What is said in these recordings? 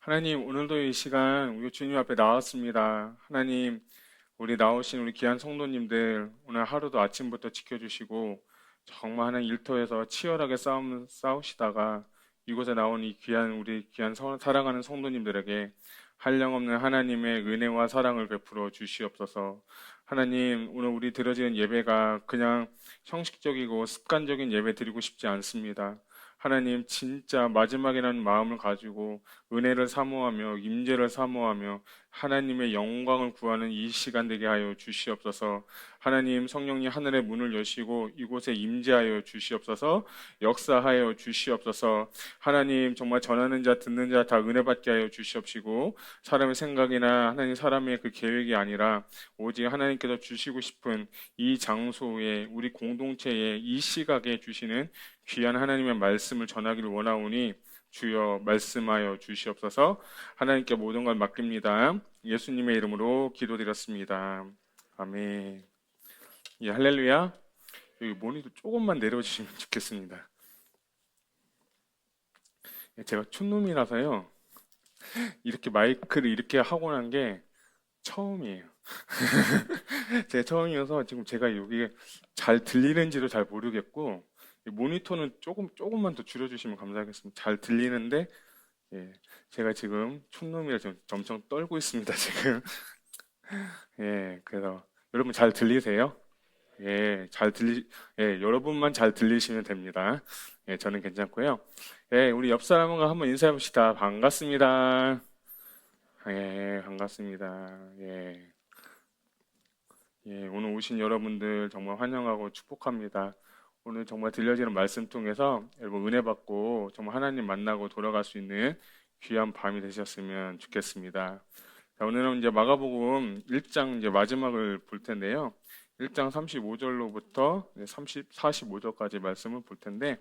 하나님, 오늘도 이 시간 우리 주님 앞에 나왔습니다. 하나님, 우리 나오신 우리 귀한 성도님들 오늘 하루도 아침부터 지켜주시고 정말 하나님 일터에서 치열하게 싸우시다가 이곳에 나온 이 귀한 우리 귀한 사랑하는 성도님들에게 한량없는 하나님의 은혜와 사랑을 베풀어 주시옵소서. 하나님, 오늘 우리 드려지는 예배가 그냥 형식적이고 습관적인 예배 드리고 싶지 않습니다. 하나님, 진짜 마지막이라는 마음을 가지고 은혜를 사모하며 임재를 사모하며 하나님의 영광을 구하는 이 시간 되게 하여 주시옵소서. 하나님, 성령님 하늘의 문을 여시고 이곳에 임재하여 주시옵소서. 역사하여 주시옵소서. 하나님, 정말 전하는 자 듣는 자 다 은혜 받게 하여 주시옵시고 사람의 생각이나 하나님 사람의 그 계획이 아니라 오직 하나님께서 주시고 싶은 이 장소에 우리 공동체에 이 시각에 주시는 귀한 하나님의 말씀을 전하기를 원하오니 주여 말씀하여 주시옵소서. 하나님께 모든 걸 맡깁니다. 예수님의 이름으로 기도드렸습니다. 아멘. 예, 할렐루야. 여기 모니터 조금만 내려주시면 좋겠습니다. 예, 제가 촌놈이라서요. 이렇게 마이크를 이렇게 하고 난 게 처음이에요. 제 처음이어서 지금 제가 여기에 잘 들리는지도 잘 모르겠고 모니터는 조금만 더 줄여주시면 감사하겠습니다. 잘 들리는데 예, 제가 지금 촌놈이라 좀 점점 떨고 있습니다, 지금. 예, 그래서 여러분 잘 들리세요? 예, 여러분만 잘 들리시면 됩니다. 예, 저는 괜찮고요. 예, 우리 옆 사람과 한번 인사해 봅시다. 반갑습니다. 예, 반갑습니다. 예, 예, 오늘 오신 여러분들 정말 환영하고 축복합니다. 오늘 정말 들려지는 말씀 통해서 여러분 은혜 받고 정말 하나님 만나고 돌아갈 수 있는 귀한 밤이 되셨으면 좋겠습니다. 자, 오늘은 이제 마가복음 1장 이제 마지막을 볼 텐데요. 1장 35절로부터 45절까지 말씀을 볼 텐데,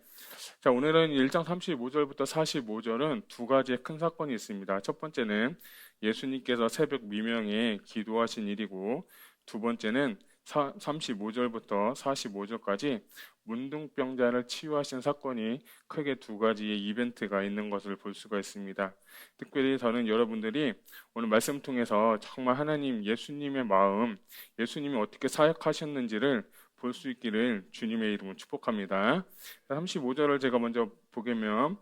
자, 오늘은 1장 35절부터 45절은 두 가지의 큰 사건이 있습니다. 첫 번째는 예수님께서 새벽 미명에 기도하신 일이고, 두 번째는 35절부터 45절까지 문둥병자를 치유하신 사건이 크게 두 가지의 이벤트가 있는 것을 볼 수가 있습니다. 특별히 저는 여러분들이 오늘 말씀 통해서 정말 하나님 예수님의 마음, 예수님이 어떻게 사역하셨는지를 볼 수 있기를 주님의 이름으로 축복합니다. 35절을 제가 먼저 보게면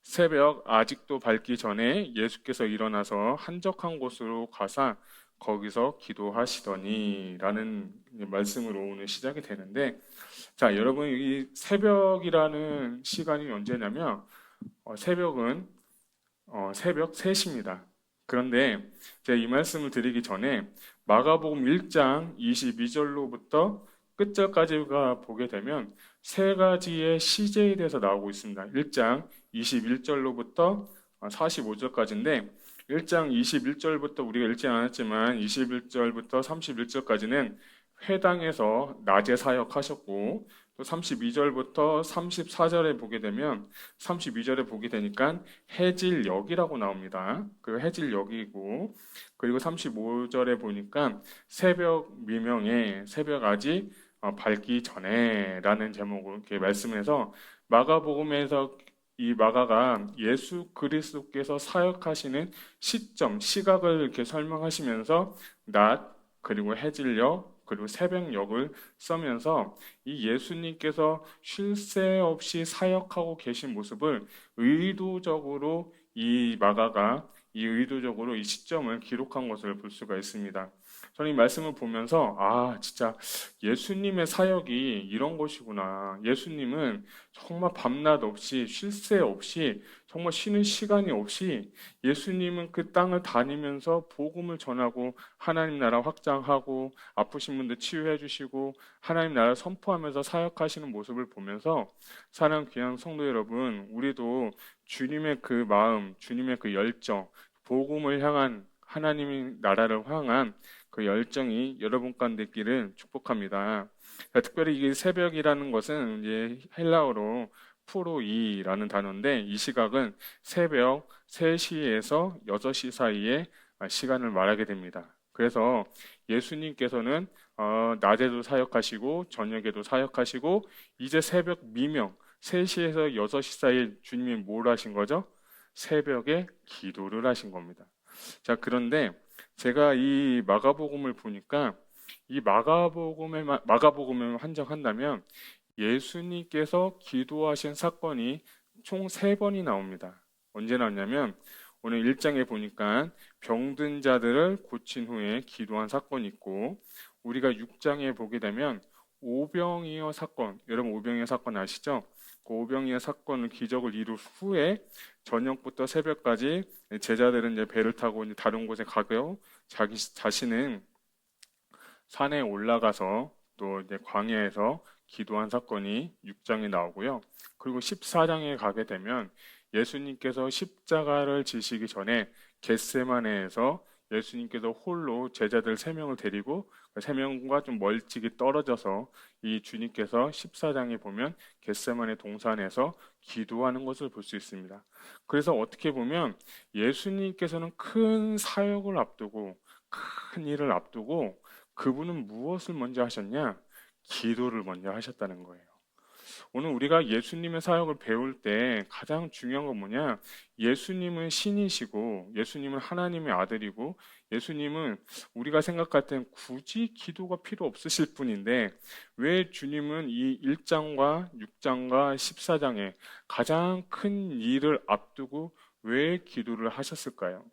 새벽 아직도 밝기 전에 예수께서 일어나서 한적한 곳으로 가사 거기서 기도하시더니 라는 말씀으로 오늘 시작이 되는데, 자, 여러분 이 새벽이라는 시간이 언제냐면 새벽은 새벽 3시입니다. 그런데 제가 이 말씀을 드리기 전에 마가복음 1장 22절로부터 끝절까지가 보게 되면 세 가지의 시제에 대해서 나오고 있습니다. 1장 21절로부터 45절까지인데 1장 21절부터 우리가 읽지 않았지만 21절부터 31절까지는 회당에서 낮에 사역하셨고 또 32절부터 34절에 보게 되면 32절에 보게 되니까 해질녘이라고 나옵니다. 그 해질녘이고 그리고 35절에 보니까 새벽 미명에 새벽 아직 밝기 전에라는 제목으로 이렇게 말씀해서 마가복음에서 이 마가가 예수 그리스도께서 사역하시는 시점, 시각을 이렇게 설명하시면서 낮 그리고 해질녘 그리고 새벽녘을 써면서 이 예수님께서 쉴 새 없이 사역하고 계신 모습을 의도적으로 이 마가가 이 의도적으로 이 시점을 기록한 것을 볼 수가 있습니다. 저는 이 말씀을 보면서 진짜 예수님의 사역이 이런 것이구나. 예수님은 정말 밤낮 없이 쉴 새 없이 정말 쉬는 시간이 없이 예수님은 그 땅을 다니면서 복음을 전하고 하나님 나라 확장하고 아프신 분들 치유해 주시고 하나님 나라 선포하면서 사역하시는 모습을 보면서 사랑하는 귀한 성도 여러분, 우리도 주님의 그 마음, 주님의 그 열정, 복음을 향한 하나님의 나라를 향한 그 열정이 여러분 가운데 있기를 축복합니다. 특별히 이 새벽이라는 것은 이제 헬라어로 프로이라는 단어인데 이 시각은 새벽 3시에서 6시 사이에 시간을 말하게 됩니다. 그래서 예수님께서는 낮에도 사역하시고 저녁에도 사역하시고 이제 새벽 미명 3시에서 6시 사이에 주님이 뭘 하신 거죠? 새벽에 기도를 하신 겁니다. 자, 그런데 제가 이 마가복음을 보니까 이 마가복음을 한정한다면 예수님께서 기도하신 사건이 총 3번이 나옵니다. 언제 나왔냐면 오늘 1장에 보니까 병든 자들을 고친 후에 기도한 사건이 있고, 우리가 6장에 보게 되면 오병이어 사건, 여러분 오병이어 사건 아시죠? 그 오병이어 사건을 기적을 이룬 후에 저녁부터 새벽까지 제자들은 이제 배를 타고 이제 다른 곳에 가고 자기 자신은 산에 올라가서 또 이제 광야에서 기도한 사건이 6장에 나오고요. 그리고 14장에 가게 되면 예수님께서 십자가를 지시기 전에 겟세마네에서 예수님께서 홀로 제자들 3명을 데리고 3명과 좀 멀찍이 떨어져서 이 주님께서 14장에 보면 겟세마네 동산에서 기도하는 것을 볼 수 있습니다. 그래서 어떻게 보면 예수님께서는 큰 사역을 앞두고 큰 일을 앞두고 그분은 무엇을 먼저 하셨냐? 기도를 먼저 하셨다는 거예요. 오늘 우리가 예수님의 사역을 배울 때 가장 중요한 건 뭐냐? 예수님은 신이시고 예수님은 하나님의 아들이고 예수님은 우리가 생각할 땐 굳이 기도가 필요 없으실 분인데 왜 주님은 이 1장과 6장과 14장에 가장 큰 일을 앞두고 왜 기도를 하셨을까요?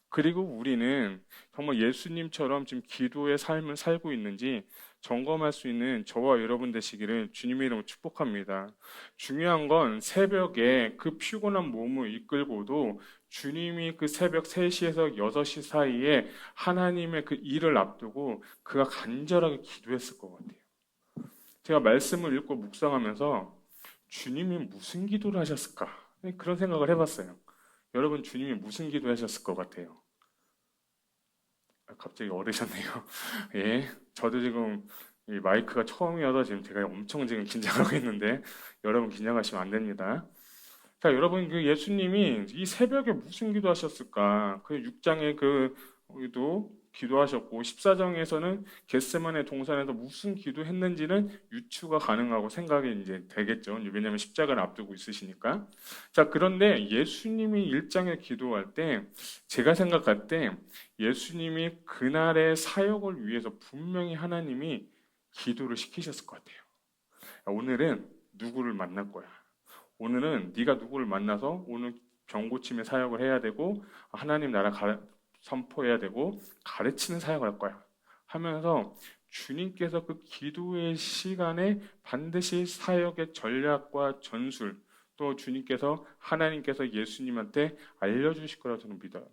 그리고 우리는 정말 예수님처럼 지금 기도의 삶을 살고 있는지 점검할 수 있는 저와 여러분 되시기를 주님의 이름으로 축복합니다. 중요한 건 새벽에 그 피곤한 몸을 이끌고도 주님이 그 새벽 3시에서 6시 사이에 하나님의 그 일을 앞두고 그가 간절하게 기도했을 것 같아요. 제가 말씀을 읽고 묵상하면서 주님이 무슨 기도를 하셨을까? 그런 생각을 해봤어요. 여러분 주님이 무슨 기도하셨을 것 같아요? 갑자기 어르셨네요. 예, 저도 지금 이 마이크가 처음이어서 지금 제가 엄청 지금 긴장하고 있는데 여러분 긴장하시면 안 됩니다. 자, 여러분 그 예수님이 이 새벽에 무슨 기도하셨을까? 그 6장에 그도 기도하셨고 14장에서는 겟세마네 동산에서 무슨 기도했는지는 유추가 가능하고 생각이 이제 되겠죠. 왜냐하면 십자가를 앞두고 있으시니까. 자, 그런데 예수님이 1장에 기도할 때 제가 생각할 때 예수님이 그날의 사역을 위해서 분명히 하나님이 기도를 시키셨을 것 같아요. 오늘은 누구를 만날 거야? 오늘은 네가 누구를 만나서 오늘 병 고침의 사역을 해야 되고 하나님 나라 선포해야 되고 가르치는 사역을 할 거야 하면서 주님께서 그 기도의 시간에 반드시 사역의 전략과 전술 또 주님께서 하나님께서 예수님한테 알려주실 거라고 저는 믿어요.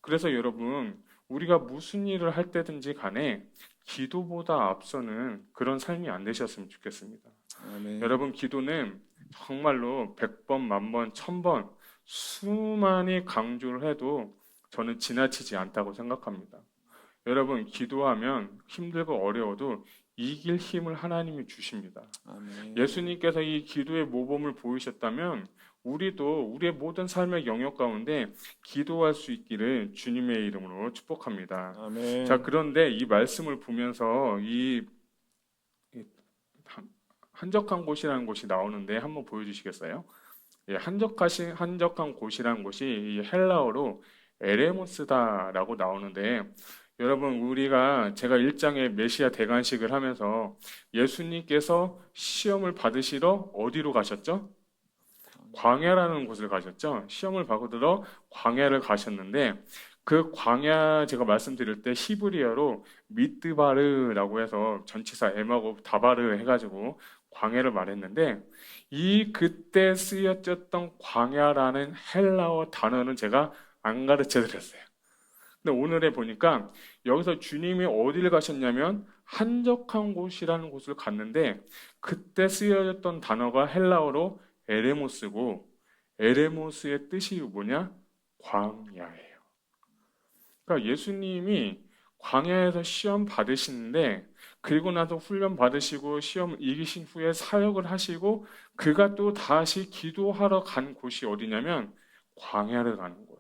그래서 여러분 우리가 무슨 일을 할 때든지 간에 기도보다 앞서는 그런 삶이 안 되셨으면 좋겠습니다. 아멘. 여러분 기도는 정말로 100번, 10,000번, 1000번 수많이 강조를 해도 저는 지나치지 않다고 생각합니다. 여러분 기도하면 힘들고 어려워도 이길 힘을 하나님이 주십니다. 아멘. 예수님께서 이 기도의 모범을 보이셨다면 우리도 우리의 모든 삶의 영역 가운데 기도할 수 있기를 주님의 이름으로 축복합니다. 아멘. 자, 그런데 이 말씀을 보면서 이 한적한 곳이라는 곳이 나오는데 한번 보여주시겠어요? 예, 한적한 곳이라는 곳이 이 헬라어로 에레모스다라고 나오는데 여러분 우리가 제가 1장에 메시아 대관식을 하면서 예수님께서 시험을 받으시러 어디로 가셨죠? 광야라는 곳을 가셨죠. 시험을 받으러 광야를 가셨는데 그 광야 제가 말씀드릴 때 히브리어로 미드바르라고 해서 전치사 M하고 다바르 해가지고 광야를 말했는데 이 그때 쓰여졌던 광야라는 헬라어 단어는 제가 안 가르쳐 드렸어요. 근데 오늘에 보니까 여기서 주님이 어디를 가셨냐면 한적한 곳이라는 곳을 갔는데 그때 쓰여졌던 단어가 헬라어로 에레모스고 에레모스의 뜻이 뭐냐? 광야예요. 그러니까 예수님이 광야에서 시험 받으시는데 그리고 나서 훈련 받으시고 시험 이기신 후에 사역을 하시고 그가 또 다시 기도하러 간 곳이 어디냐면 광야를 가는 거예요.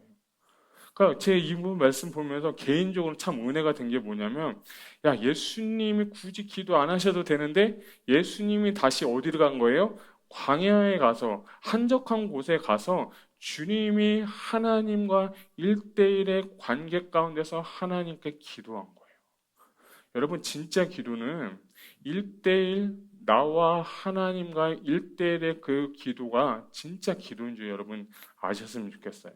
그러니까 제 이 부분 말씀 보면서 개인적으로 참 은혜가 된 게 뭐냐면 야 예수님이 굳이 기도 안 하셔도 되는데 예수님이 다시 어디를 간 거예요? 광야에 가서 한적한 곳에 가서 주님이 하나님과 1대1의 관계 가운데서 하나님께 기도한 거예요. 여러분, 진짜 기도는 1대1 나와 하나님과 1대1의 그 기도가 진짜 기도인 줄 여러분 아셨으면 좋겠어요.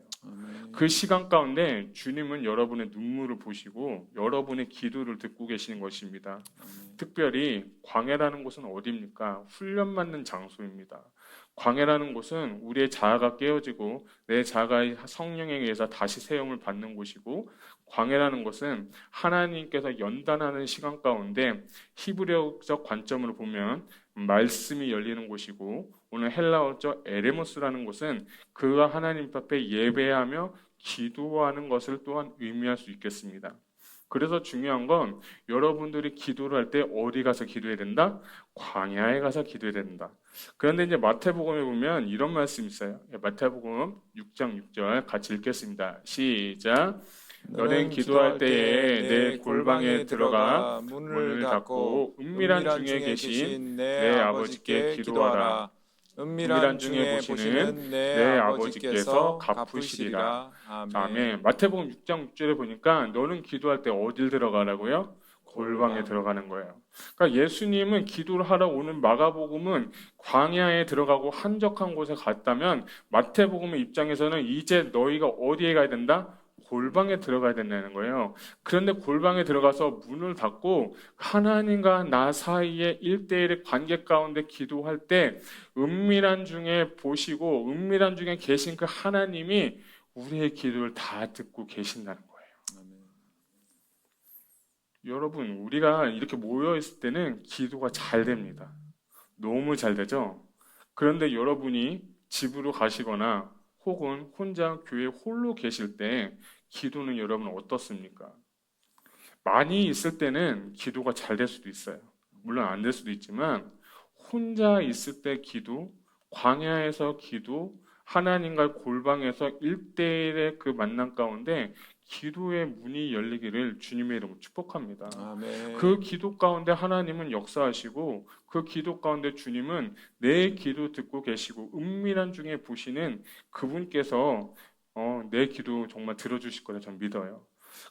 그 시간 가운데 주님은 여러분의 눈물을 보시고 여러분의 기도를 듣고 계시는 것입니다. 특별히 광야라는 곳은 어디입니까? 훈련받는 장소입니다. 광야라는 곳은 우리의 자아가 깨어지고 내 자아가 성령에 의해서 다시 세움을 받는 곳이고, 광야라는 것은 하나님께서 연단하는 시간 가운데 히브리어적 관점으로 보면 말씀이 열리는 곳이고, 오늘 헬라어적 에레모스라는 곳은 그가 하나님 앞에 예배하며 기도하는 것을 또한 의미할 수 있겠습니다. 그래서 중요한 건 여러분들이 기도를 할 때 어디 가서 기도해야 된다? 광야에 가서 기도해야 된다. 그런데 이제 마태복음에 보면 이런 말씀이 있어요. 마태복음 6장 6절 같이 읽겠습니다. 시작. 너는 기도할 때에 내 골방에 들어가 문을 닫고 은밀한 중에 계신 내 아버지께 기도하라. 은밀한 중에 보시는 내 아버지께서 갚으시리라. 아멘. 마태복음 6장 6절에 보니까 너는 기도할 때 어딜 들어가라고요? 골방에 들어가는 거예요. 그러니까 예수님은 기도를 하러 오는 마가복음은 광야에 들어가고 한적한 곳에 갔다면, 마태복음의 입장에서는 이제 너희가 어디에 가야 된다? 골방에 들어가야 된다는 거예요. 그런데 골방에 들어가서 문을 닫고 하나님과 나 사이의 1대1의 관계 가운데 기도할 때 은밀한 중에 보시고 은밀한 중에 계신 그 하나님이 우리의 기도를 다 듣고 계신다는 거예요. 여러분, 우리가 이렇게 모여 있을 때는 기도가 잘 됩니다. 너무 잘 되죠? 그런데 여러분이 집으로 가시거나 혹은 혼자 교회 홀로 계실 때 기도는 여러분 어떻습니까? 많이 있을 때는 기도가 잘 될 수도 있어요. 물론 안 될 수도 있지만, 혼자 있을 때 기도, 광야에서 기도, 하나님과 골방에서 1대1의 그 만남 가운데 기도의 문이 열리기를 주님의 이름으로 축복합니다. 아멘. 그 기도 가운데 하나님은 역사하시고, 그 기도 가운데 주님은 내 기도 듣고 계시고 은밀한 중에 보시는 그분께서 내 기도 정말 들어주실 거라 저는 믿어요.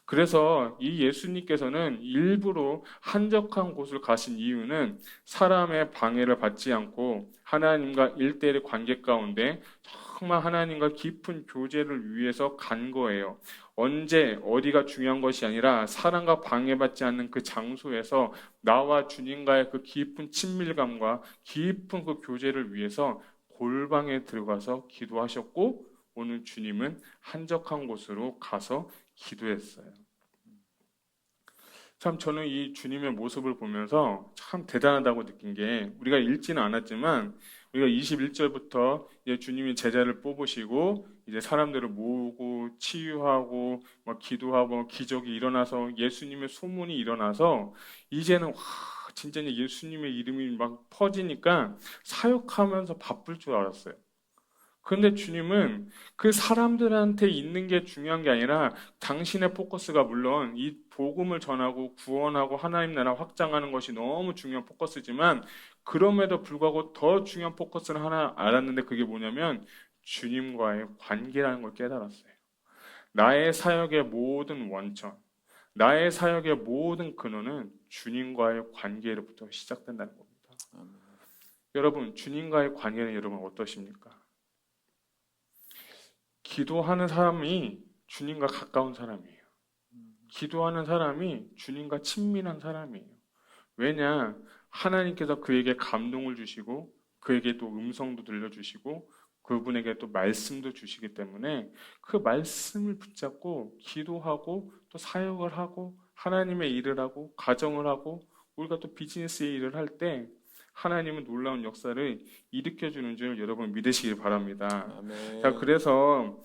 그래서 이 예수님께서는 일부러 한적한 곳을 가신 이유는 사람의 방해를 받지 않고 하나님과 1대1의 관계 가운데 정말 하나님과 깊은 교제를 위해서 간 거예요. 언제 어디가 중요한 것이 아니라 사람과 방해받지 않는 그 장소에서 나와 주님과의 그 깊은 친밀감과 깊은 그 교제를 위해서 골방에 들어가서 기도하셨고, 오늘 주님은 한적한 곳으로 가서 기도했어요. 참 저는 이 주님의 모습을 보면서 참 대단하다고 느낀 게, 우리가 읽지는 않았지만 우리가 21절부터 이제 주님이 제자를 뽑으시고 이제 사람들을 모으고 치유하고 막 기도하고 기적이 일어나서 예수님의 소문이 일어나서 이제는 와 진짜 예수님의 이름이 막 퍼지니까 사역하면서 바쁠 줄 알았어요. 그런데 주님은 그 사람들한테 있는 게 중요한 게 아니라 당신의 포커스가 물론 이 복음을 전하고 구원하고 하나님 나라 확장하는 것이 너무 중요한 포커스지만, 그럼에도 불구하고 더 중요한 포커스를 하나 알았는데 그게 뭐냐면 주님과의 관계라는 걸 깨달았어요. 나의 사역의 모든 원천, 나의 사역의 모든 근원은 주님과의 관계로부터 시작된다는 겁니다. 여러분, 주님과의 관계는 여러분 어떠십니까? 기도하는 사람이 주님과 가까운 사람이에요. 기도하는 사람이 주님과 친밀한 사람이에요. 왜냐? 하나님께서 그에게 감동을 주시고 그에게 또 음성도 들려주시고 그분에게 또 말씀도 주시기 때문에 그 말씀을 붙잡고 기도하고 또 사역을 하고 하나님의 일을 하고 가정을 하고 우리가 또 비즈니스의 일을 할 때 하나님은 놀라운 역사를 일으켜주는 줄 여러분 믿으시길 바랍니다. 아멘. 자, 그래서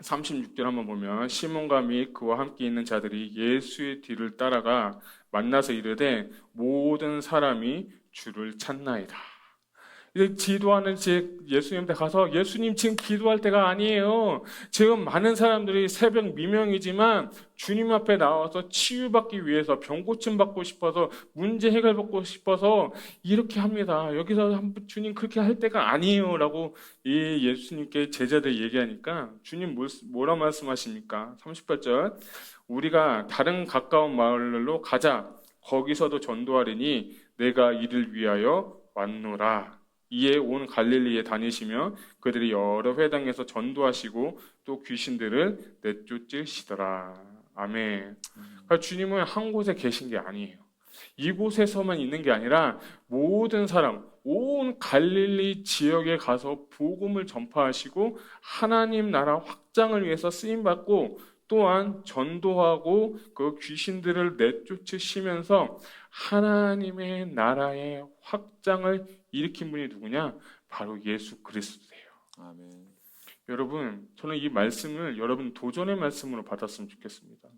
36절 한번 보면 시몬과 및 그와 함께 있는 자들이 예수의 뒤를 따라가 만나서 이르되 모든 사람이 주를 찾나이다. 이제 기도하는 예수님한테 가서 예수님 지금 기도할 때가 아니에요. 지금 많은 사람들이 새벽 미명이지만 주님 앞에 나와서 치유받기 위해서 병 고침 받고 싶어서 문제 해결받고 싶어서 이렇게 합니다. 여기서 주님 그렇게 할 때가 아니에요라고 이 예수님께 제자들 얘기하니까 주님 뭐라 말씀하십니까? 38절 우리가 다른 가까운 마을로 가자. 거기서도 전도하리니 내가 이를 위하여 왔노라. 이에 온 갈릴리에 다니시며 그들이 여러 회당에서 전도하시고 또 귀신들을 내쫓으시더라. 아멘. 그러니까 주님은 한 곳에 계신 게 아니에요. 이곳에서만 있는 게 아니라 모든 사람, 온 갈릴리 지역에 가서 복음을 전파하시고 하나님 나라 확장을 위해서 쓰임 받고 또한 전도하고 그 귀신들을 내쫓으시면서 하나님의 나라의 확장을 일으킨 분이 누구냐? 바로 예수 그리스도예요. 아멘. 여러분, 저는 이 말씀을 여러분 도전의 말씀으로 받았으면 좋겠습니다.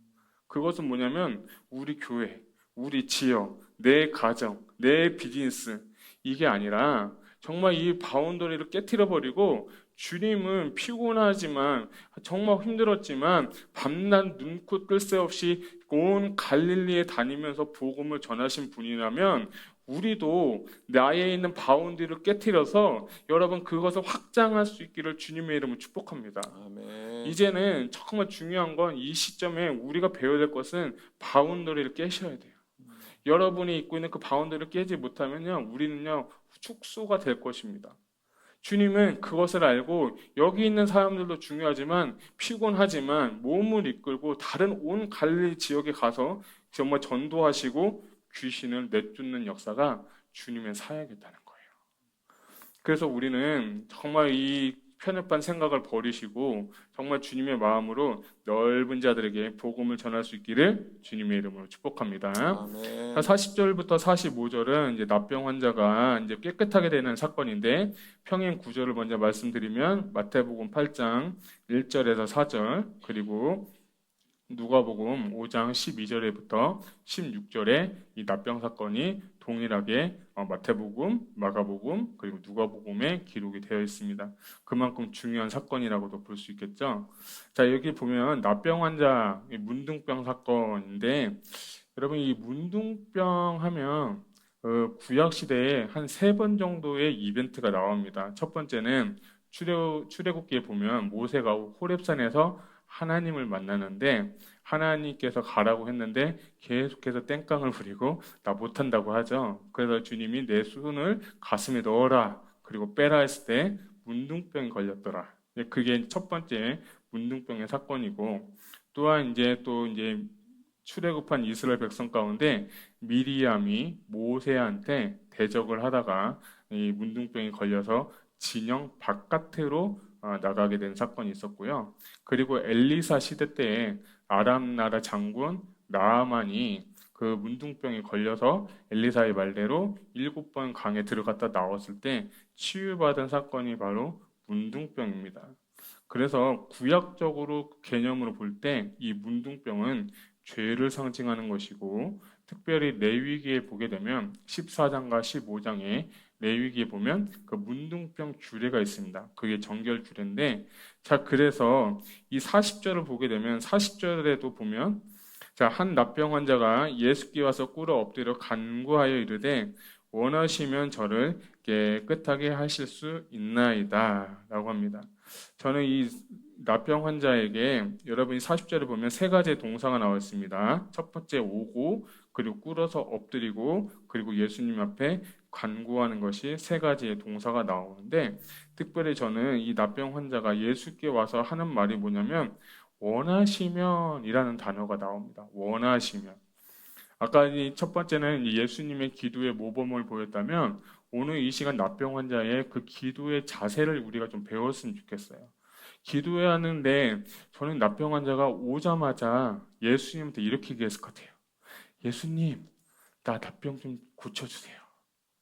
그것은 뭐냐면 우리 교회, 우리 지역, 내 가정, 내 비즈니스 이게 아니라 정말 이 바운더리를 깨트려 버리고 주님은 피곤하지만 정말 힘들었지만 밤낮 눈코 뜰 새 없이 온 갈릴리에 다니면서 복음을 전하신 분이라면 우리도 나에 있는 바운드를 깨트려서 여러분 그것을 확장할 수 있기를 주님의 이름으로 축복합니다. 아멘. 이제는 정말 중요한 건 이 시점에 우리가 배워야 될 것은 바운더리를 깨셔야 돼요. 여러분이 입고 있는 그 바운더리를 깨지 못하면요, 우리는요 축소가 될 것입니다. 주님은 그것을 알고 여기 있는 사람들도 중요하지만 피곤하지만 몸을 이끌고 다른 온 갈릴리 지역에 가서 정말 전도하시고 귀신을 내쫓는 역사가 주님의 사역이었다는 거예요. 그래서 우리는 정말 이 편협한 생각을 버리시고 정말 주님의 마음으로 넓은 자들에게 복음을 전할 수 있기를 주님의 이름으로 축복합니다. 아멘. 40절부터 45절은 이제 납병 환자가 이제 깨끗하게 되는 사건인데 평행 구절을 먼저 말씀드리면 마태복음 8장 1절에서 4절 그리고 누가복음 5장 12절에부터 16절에 이 납병 사건이 동일하게 마태복음, 마가복음 그리고 누가복음에 기록이 되어 있습니다. 그만큼 중요한 사건이라고도 볼 수 있겠죠. 자, 여기 보면 납병 환자 문둥병 사건인데 여러분 이 문둥병 하면 구약 시대에 한 3번 정도의 이벤트가 나옵니다. 첫 번째는 출애굽기에 보면 모세가 호렙산에서 하나님을 만나는데 하나님께서 가라고 했는데 계속해서 땡깡을 부리고 나 못한다고 하죠. 그래서 주님이 내 손을 가슴에 넣어라 그리고 빼라 했을 때 문둥병이 걸렸더라. 그게 첫 번째 문둥병의 사건이고 또한 이제 출애굽한 이스라엘 백성 가운데 미리암이 모세한테 대적을 하다가 이 문둥병이 걸려서 진영 바깥으로 나가게 된 사건이 있었고요. 그리고 엘리사 시대 때에 아람 나라 장군 나아만이 그 문둥병이 걸려서 엘리사의 말대로 7번 강에 들어갔다 나왔을 때 치유받은 사건이 바로 문둥병입니다. 그래서 구약적으로 개념으로 볼 때 이 문둥병은 죄를 상징하는 것이고 특별히 레위기에 보게 되면 14장과 15장에 레위기에 보면 그 문둥병 규례가 있습니다. 그게 정결 규례인데 자 그래서 이 40절을 보게 되면 40절에도 보면 자 한 납병 환자가 예수께 와서 꿇어 엎드려 간구하여 이르되 원하시면 저를 깨끗하게 하실 수 있나이다 라고 합니다. 저는 이 납병 환자에게 여러분이 40절을 보면 3가지의 동사가 나와 있습니다. 첫 번째 오고 그리고 꿇어서 엎드리고 그리고 예수님 앞에 간구하는 것이 3가지의 동사가 나오는데 특별히 저는 이 납병 환자가 예수께 와서 하는 말이 뭐냐면 원하시면 이라는 단어가 나옵니다. 원하시면. 아까 이 첫 번째는 예수님의 기도의 모범을 보였다면 오늘 이 시간 납병 환자의 그 기도의 자세를 우리가 좀 배웠으면 좋겠어요. 기도해야 하는데 저는 납병 환자가 오자마자 예수님한테 이렇게 얘기했을 것 같아요. 예수님, 나 납병 좀 고쳐주세요.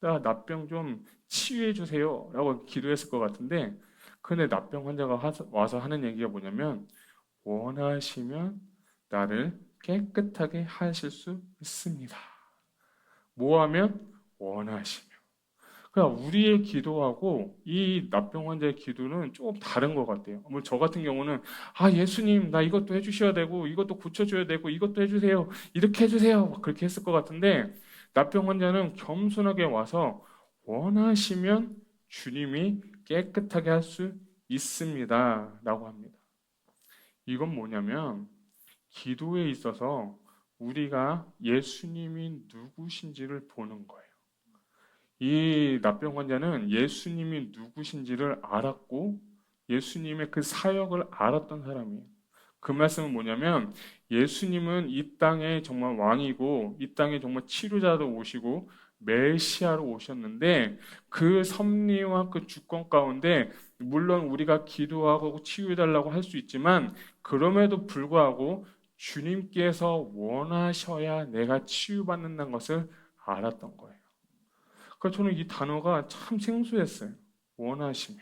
나 납병 좀 치유해주세요. 라고 기도했을 것 같은데 근데 납병 환자가 와서 하는 얘기가 뭐냐면 원하시면 나를 깨끗하게 하실 수 있습니다. 뭐 하면? 원하시면. 그러니까 우리의 기도하고 이 납병 환자의 기도는 조금 다른 것 같아요. 뭐 저 같은 경우는 예수님 나 이것도 해주셔야 되고 이것도 고쳐줘야 되고 이것도 해주세요. 이렇게 해주세요. 막 그렇게 했을 것 같은데 납병 환자는 겸손하게 와서 원하시면 주님이 깨끗하게 할 수 있습니다. 라고 합니다. 이건 뭐냐면 기도에 있어서 우리가 예수님이 누구신지를 보는 거예요. 이 납병 환자는 예수님이 누구신지를 알았고 예수님의 그 사역을 알았던 사람이에요. 그 말씀은 뭐냐면 예수님은 이 땅에 정말 왕이고 이 땅에 정말 치료자도 오시고 메시아로 오셨는데 그 섭리와 그 주권 가운데 물론 우리가 기도하고 치유해달라고 할 수 있지만 그럼에도 불구하고 주님께서 원하셔야 내가 치유받는다는 것을 알았던 거예요. 그러니까 저는 이 단어가 참 생소했어요. 원하시면.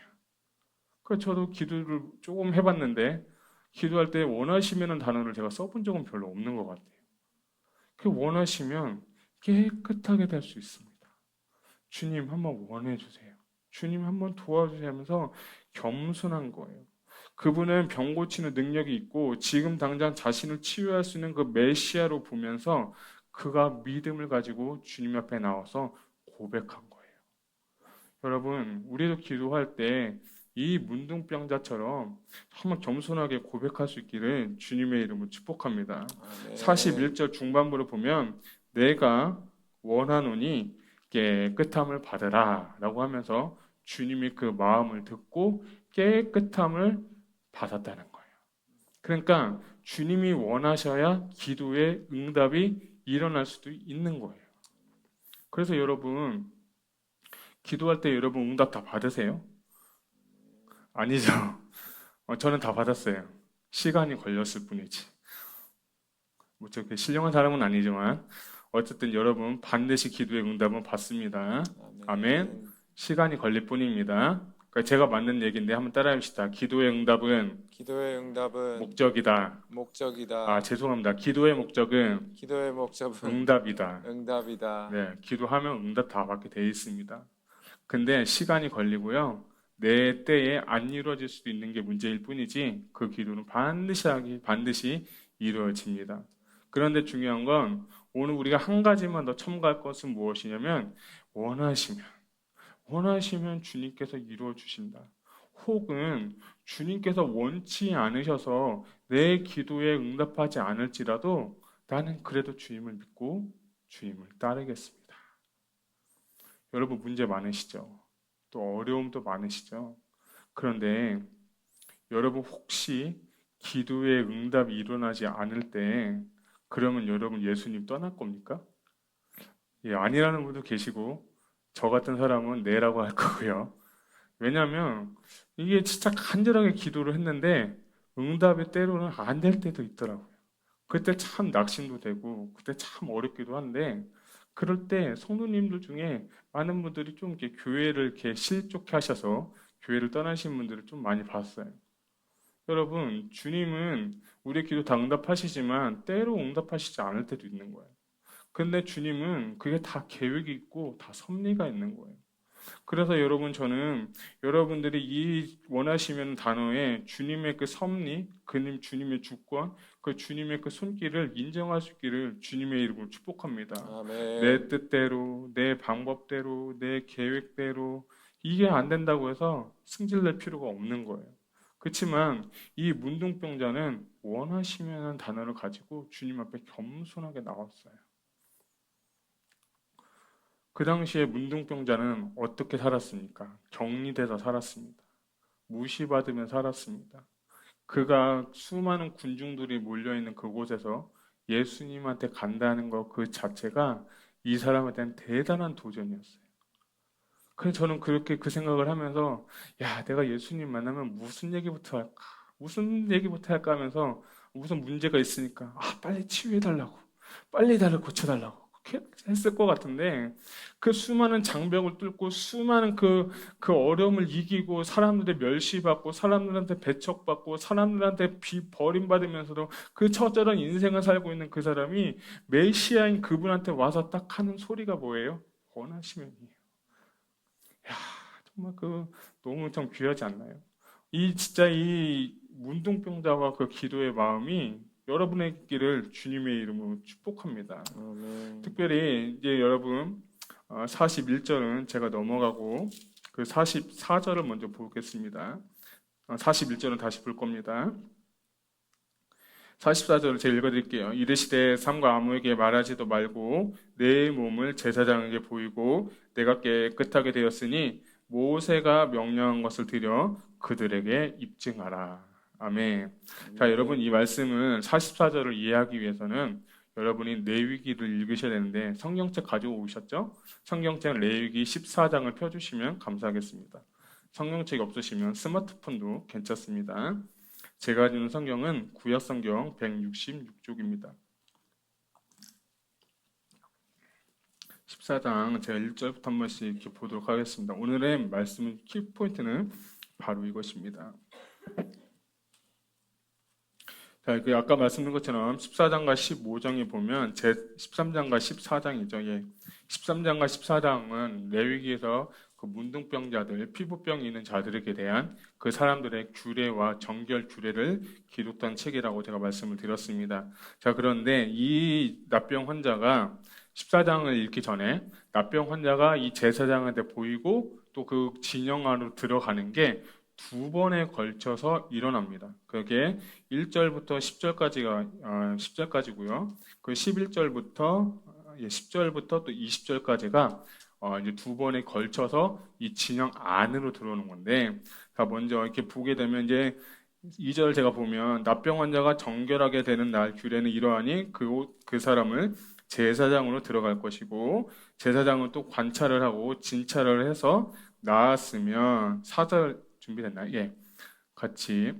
그러니까 저도 기도를 조금 해봤는데 기도할 때 원하시면은 단어를 제가 써본 적은 별로 없는 것 같아요. 그 원하시면 깨끗하게 될 수 있습니다. 주님 한번 원해 주세요. 주님 한번 도와주세요 하면서 겸손한 거예요. 그분은 병 고치는 능력이 있고 지금 당장 자신을 치유할 수 있는 그 메시아로 보면서 그가 믿음을 가지고 주님 앞에 나와서 고백한 거예요. 여러분, 우리도 기도할 때 이 문둥병자처럼 한번 겸손하게 고백할 수 있기를 주님의 이름으로 축복합니다. 아멘. 41절 중반부를 보면 내가 원하노니 깨끗함을 받으라 라고 하면서 주님이 그 마음을 듣고 깨끗함을 받았다는 거예요. 그러니까 주님이 원하셔야 기도의 응답이 일어날 수도 있는 거예요. 그래서 여러분 기도할 때 여러분 응답 다 받으세요? 아니죠. 저는 다 받았어요. 시간이 걸렸을 뿐이지. 뭐 저렇게 신령한 사람은 아니지만 어쨌든 여러분 반드시 기도의 응답은 받습니다. 아멘. 시간이 걸릴 뿐입니다. 그러니까 제가 맞는 얘기인데 한번 따라해봅시다. 기도의 응답은 목적이다. 죄송합니다. 기도의 목적은 응답이다. 네, 기도하면 응답 다 받게 돼 있습니다. 근데 시간이 걸리고요. 내 때에 안 이루어질 수도 있는 게 문제일 뿐이지 그 기도는 반드시 이루어집니다. 그런데 중요한 건 오늘 우리가 한 가지만 더 첨가할 것은 무엇이냐면 원하시면 주님께서 이루어 주신다. 혹은 주님께서 원치 않으셔서 내 기도에 응답하지 않을지라도 나는 그래도 주님을 믿고 주님을 따르겠습니다. 여러분 문제 많으시죠? 또 어려움도 많으시죠? 그런데 여러분 혹시 기도의 응답이 일어나지 않을 때 그러면 여러분 예수님 떠날 겁니까? 아니라는 분도 계시고 저 같은 사람은 네라고 할 거고요. 왜냐하면 이게 진짜 간절하게 기도를 했는데 응답이 때로는 안 될 때도 있더라고요. 그때 참 낙심도 되고 그때 참 어렵기도 한데 그럴 때 성도님들 중에 많은 분들이 좀 이렇게 교회를 이렇게 실족해 하셔서 교회를 떠나신 분들을 좀 많이 봤어요. 여러분, 주님은 우리의 기도 다 응답하시지만 때로 응답하시지 않을 때도 있는 거예요. 근데 주님은 그게 다 계획이 있고 다 섭리가 있는 거예요. 그래서 여러분 저는 여러분들이 이 원하시면 단어에 주님의 그 섭리, 주님의 주권, 그 주님의 그 손길을 인정할 수 있기를 주님의 이름으로 축복합니다. 아멘. 내 뜻대로, 내 방법대로, 내 계획대로 이게 안 된다고 해서 승질낼 필요가 없는 거예요. 그렇지만 이 문둥병자는 원하시면 단어를 가지고 주님 앞에 겸손하게 나왔어요. 그 당시에 문둥병자는 어떻게 살았습니까? 격리돼서 살았습니다. 무시받으며 살았습니다. 그가 수많은 군중들이 몰려있는 그곳에서 예수님한테 간다는 것 그 자체가 이 사람한테는 대단한 도전이었어요. 그래서 저는 그렇게 그 생각을 하면서 내가 예수님 만나면 무슨 얘기부터 할까 하면서 무슨 문제가 있으니까 빨리 치유해달라고 빨리 나를 고쳐달라고 그렇게 했을 것 같은데 그 수많은 장벽을 뚫고 수많은 그 어려움을 이기고 사람들의 멸시받고 사람들한테 배척받고 사람들한테 버림받으면서도 그 처절한 인생을 살고 있는 그 사람이 메시아인 그분한테 와서 딱 하는 소리가 뭐예요? 원하시면이에요. 정말 너무 참 귀하지 않나요? 진짜 이 문둥병자와 그 기도의 마음이 여러분의 길을 주님의 이름으로 축복합니다. 아멘. 특별히 이제 여러분 41절은 제가 넘어가고 그 44절을 먼저 보겠습니다. 41절은 다시 볼 겁니다. 44절을 제가 읽어드릴게요. 이르시되 삼가 아무에게 말하지도 말고 내 몸을 제사장에게 보이고 내가 깨끗하게 되었으니 모세가 명령한 것을 드려 그들에게 입증하라. 아멘. 자, 여러분 이 말씀은 44절을 이해하기 위해서는 여러분이 레위기를 읽으셔야 되는데 성경책 가지고 오셨죠? 성경책 레위기 14장을 펴주시면 감사하겠습니다. 성경책이 없으시면 스마트폰도 괜찮습니다. 제가 가지고 성경은 구약성경 166쪽입니다. 14장 제가 1절부터 한 번씩 이렇게 보도록 하겠습니다. 오늘의 말씀 키포인트는 바로 이것입니다. 자, 아까 말씀드린 것처럼 14장과 15장에 보면 제 13장과 14장이죠. 예. 13장과 14장은 레위기에서 그 문둥병자들, 피부병이 있는 자들에게 대한 그 사람들의 규례와 정결 규례를 기록한 책이라고 제가 말씀을 드렸습니다. 자, 그런데 이 납병 환자가 14장을 읽기 전에 납병 환자가 이 제사장한테 보이고 또 그 진영 안으로 들어가는 게 두 번에 걸쳐서 일어납니다. 그게 1절부터 10절까지고요. 그 10절부터 또 20절까지가 이제 두 번에 걸쳐서 이 진영 안으로 들어오는 건데, 자, 먼저 이렇게 보게 되면 이제 2절 제가 보면 납병 환자가 정결하게 되는 날 규례는 이러하니 그 사람을 제사장으로 들어갈 것이고 제사장은 또 관찰을 하고 진찰을 해서 나았으면 4절 준비됐나요? 예. 같이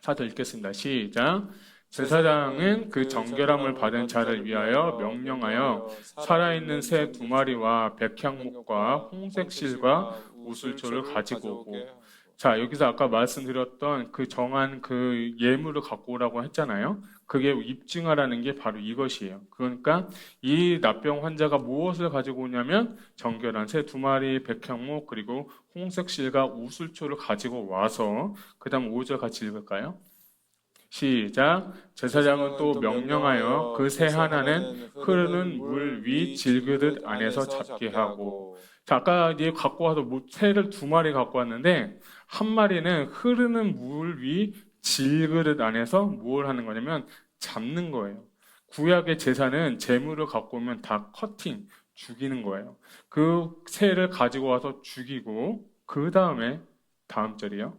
4절 읽겠습니다. 시작. 제사장은 그 정결함을 받은 자를 위하여 명령하여 살아있는 새 2마리와 백향목과 홍색실과 우슬초를 가지고 오고. 자, 여기서 아까 말씀드렸던 그 정한 그 예물을 갖고 오라고 했잖아요. 그게 입증하라는 게 바로 이것이에요. 그러니까 이 납병 환자가 무엇을 가지고 오냐면 정결한 새 2마리, 백향목, 그리고 홍색실과 우슬초를 가지고 와서 그 다음 5절 같이 읽을까요? 시작. 제사장은 또 명령하여 그 새 하나는 흐르는 물 위 질그릇 안에서 잡게 하고. 자, 아까 이제 갖고 와서 새를 2마리 갖고 왔는데 한 마리는 흐르는 물 위 질그릇 안에서 뭘 하는 거냐면 잡는 거예요. 구약의 제사는 제물을 갖고 오면 다 커팅, 죽이는 거예요. 그 새를 가지고 와서 죽이고 그 다음에 다음 절이요.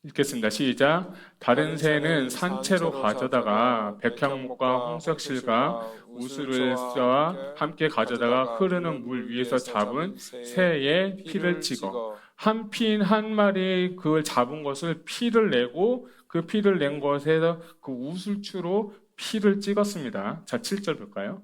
읽겠습니다. 시작. 다른 새는 산채로 가져다가 백향목과 홍색실과 우슬과 함께 가져다가 흐르는 물 위에서 잡은 새의 피를 찍어 한 피 한 마리 그걸 잡은 것을 피를 내고 그 피를 낸 것에서 그 우슬추로 피를 찍었습니다. 자, 7절 볼까요?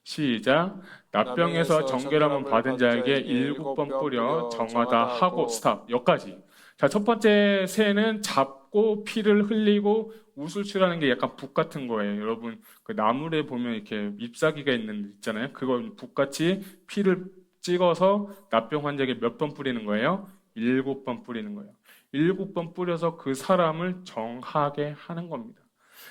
시작. 납병에서 정결함을 받은 자에게 7번 뿌려 정하다 하고 스탑. 여기까지. 자, 첫 번째 새는 잡고 피를 흘리고 우슬추라는 게 약간 북 같은 거예요. 여러분, 그 나물에 보면 이렇게 잎사귀가 있잖아요. 그거 북같이 피를 찍어서 납병 환자에게 몇 번 뿌리는 거예요? 7번 뿌리는 거예요. 7번 뿌려서 그 사람을 정하게 하는 겁니다.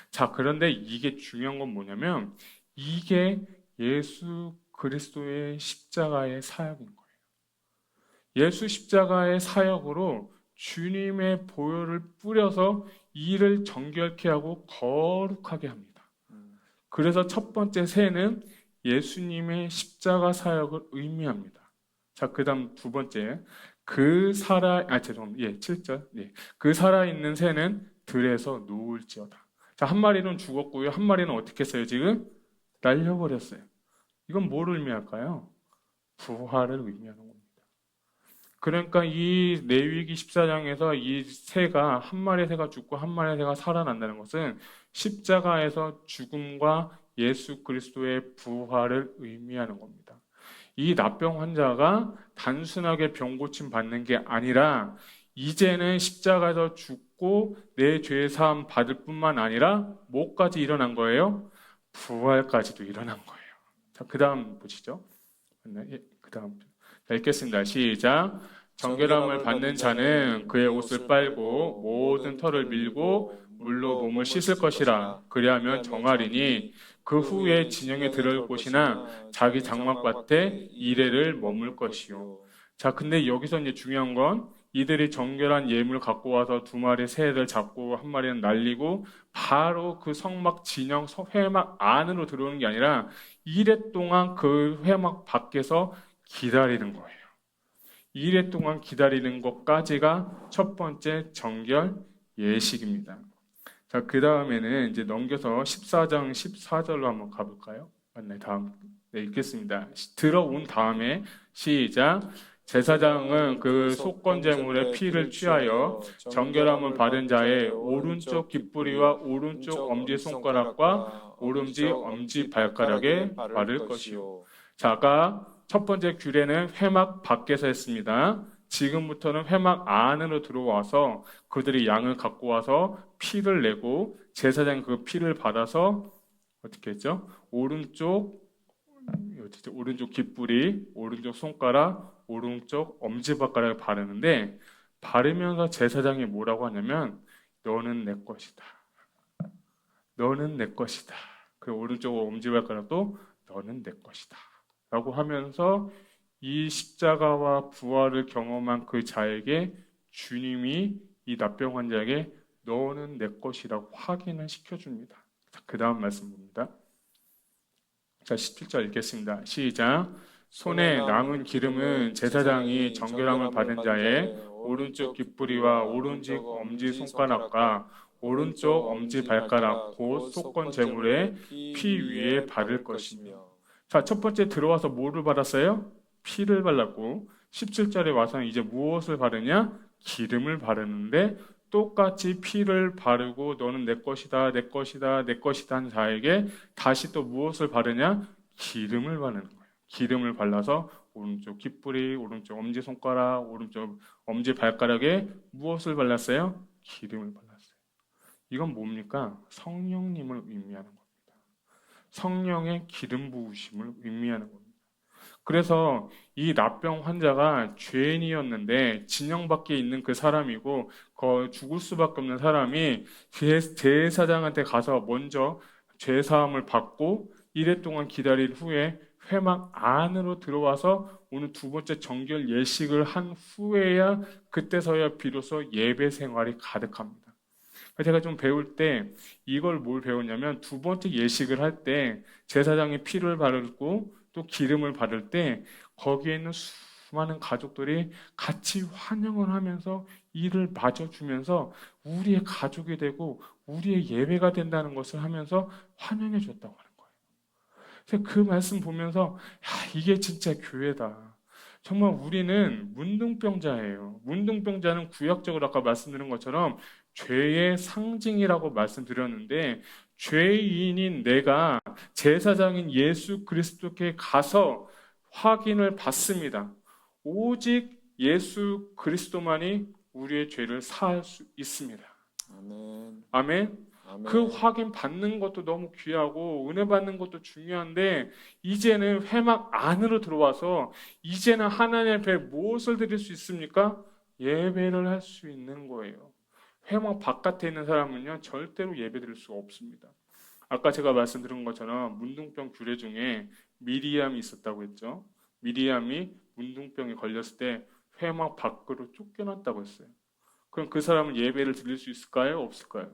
자, 그런데 이게 중요한 건 뭐냐면 이게 예수 그리스도의 십자가의 사역인 거예요. 예수 십자가의 사역으로 주님의 보혈을 뿌려서 이를 정결케 하고 거룩하게 합니다. 그래서 첫 번째 새는 예수님의 십자가 사역을 의미합니다. 자, 그 다음 두 번째. 죄송합니다. 예, 7절. 예. 그 살아있는 새는 들에서 놓을지어다. 자, 한 마리는 죽었고요. 한 마리는 어떻게 했어요, 지금? 날려버렸어요. 이건 뭘 의미할까요? 부활을 의미하는 겁니다. 그러니까 이 레위기 14장에서 이 새가 한 마리 새가 죽고 한 마리 새가 살아난다는 것은 십자가에서 죽음과 예수 그리스도의 부활을 의미하는 겁니다. 이 납병 환자가 단순하게 병 고침 받는 게 아니라 이제는 십자가에서 죽고 내 죄 사함 받을 뿐만 아니라 뭐까지 일어난 거예요? 부활까지도 일어난 거예요. 자, 그 다음 보시죠. 그 다음 자, 읽겠습니다. 시작. 정결함을 받는 자는 그의 옷을 빨고 모든 털을 밀고 물로 몸을 씻을 것이라. 그리하면 정하리니 그 후에 진영에 들어올 곳이나 자기 장막밭에 이레를 머물 것이요. 자, 근데 여기서 이제 중요한 건 이들이 정결한 예물을 갖고 와서 두 마리 새를 잡고 한 마리는 날리고 바로 그 성막 진영 회막 안으로 들어오는 게 아니라 이래 동안 그 회막 밖에서 기다리는 거예요. 이래 동안 기다리는 것까지가 첫 번째 정결 예식입니다. 자, 그 다음에는 이제 넘겨서 14장 14절로 한번 가볼까요? 맞네, 다음. 네, 읽겠습니다. 들어온 다음에 시작. 제사장은 그 속건제물의 피를 취하여 정결함을 받은 자의 오른쪽 깃뿌리와 오른쪽 엄지손가락과 오른지 엄지발가락에 바를 것이요. 자, 아까 첫 번째 규례는 회막 밖에서 했습니다. 지금부터는 회막 안으로 들어와서 그들이 양을 갖고 와서 피를 내고 제사장이 그 피를 받아서 어떻게 했죠? 오른쪽 깃뿌리, 오른쪽 손가락, 오른쪽 엄지발가락에 바르는데 바르면서 제사장이 뭐라고 하냐면 너는 내 것이다. 너는 내 것이다. 그 오른쪽 엄지발가락도 너는 내 것이다. 라고 하면서 이 십자가와 부활을 경험한 그 자에게 주님이 이 납병 환자에게 너는 내 것이라고 확인을 시켜줍니다. 그 다음 말씀 봅니다. 자, 17절 읽겠습니다. 시작. 손에 남은 기름은 제사장이 정결함을 받은 자의 오른쪽 깃뿌리와 오른쪽 엄지손가락과 오른쪽 엄지발가락 곧 속건 제물의 피 위에 바를 것이며. 자, 첫 번째 들어와서 뭐를 받았어요? 피를 발랐고 17절에 와서는 이제 무엇을 바르냐? 기름을 바르는데 똑같이 피를 바르고 너는 내 것이다, 내 것이다, 내 것이다 한 자에게 다시 또 무엇을 바르냐? 기름을 바르는 거예요. 기름을 발라서 오른쪽 깃뿌리, 오른쪽 엄지손가락, 오른쪽 엄지발가락에 무엇을 발랐어요? 기름을 발랐어요. 이건 뭡니까? 성령님을 의미하는 겁니다. 성령의 기름 부으심을 의미하는 겁니다. 그래서 이 납병 환자가 죄인이었는데 진영 밖에 있는 그 사람이고 죽을 수밖에 없는 사람이 제사장한테 가서 먼저 죄사함을 받고 이래 동안 기다린 후에 회막 안으로 들어와서 오늘 두 번째 정결 예식을 한 후에야 그때서야 비로소 예배 생활이 가득합니다. 제가 좀 배울 때 이걸 뭘 배웠냐면 두 번째 예식을 할 때 제사장이 피를 바르고 또 기름을 바를 때 거기에 있는 수많은 가족들이 같이 환영을 하면서 이를 맞아주면서 우리의 가족이 되고 우리의 예배가 된다는 것을 하면서 환영해 줬다고 하는 거예요. 그래서 그 말씀 보면서 이게 진짜 교회다. 정말 우리는 문둥병자예요. 문둥병자는 구약적으로 아까 말씀드린 것처럼 죄의 상징이라고 말씀드렸는데 죄인인 내가 제사장인 예수 그리스도께 가서 확인을 받습니다. 오직 예수 그리스도만이 우리의 죄를 사할 수 있습니다. 아멘. 아멘. 아멘. 그 확인 받는 것도 너무 귀하고 은혜 받는 것도 중요한데 이제는 회막 안으로 들어와서 이제는 하나님 앞에 무엇을 드릴 수 있습니까? 예배를 할 수 있는 거예요. 회막 바깥에 있는 사람은요 절대로 예배 드릴 수가 없습니다. 아까 제가 말씀드린 것처럼 문둥병 규례 중에 미리암이 있었다고 했죠. 미리암이 문둥병에 걸렸을 때 회막 밖으로 쫓겨났다고 했어요. 그럼 그 사람은 예배를 드릴 수 있을까요? 없을까요?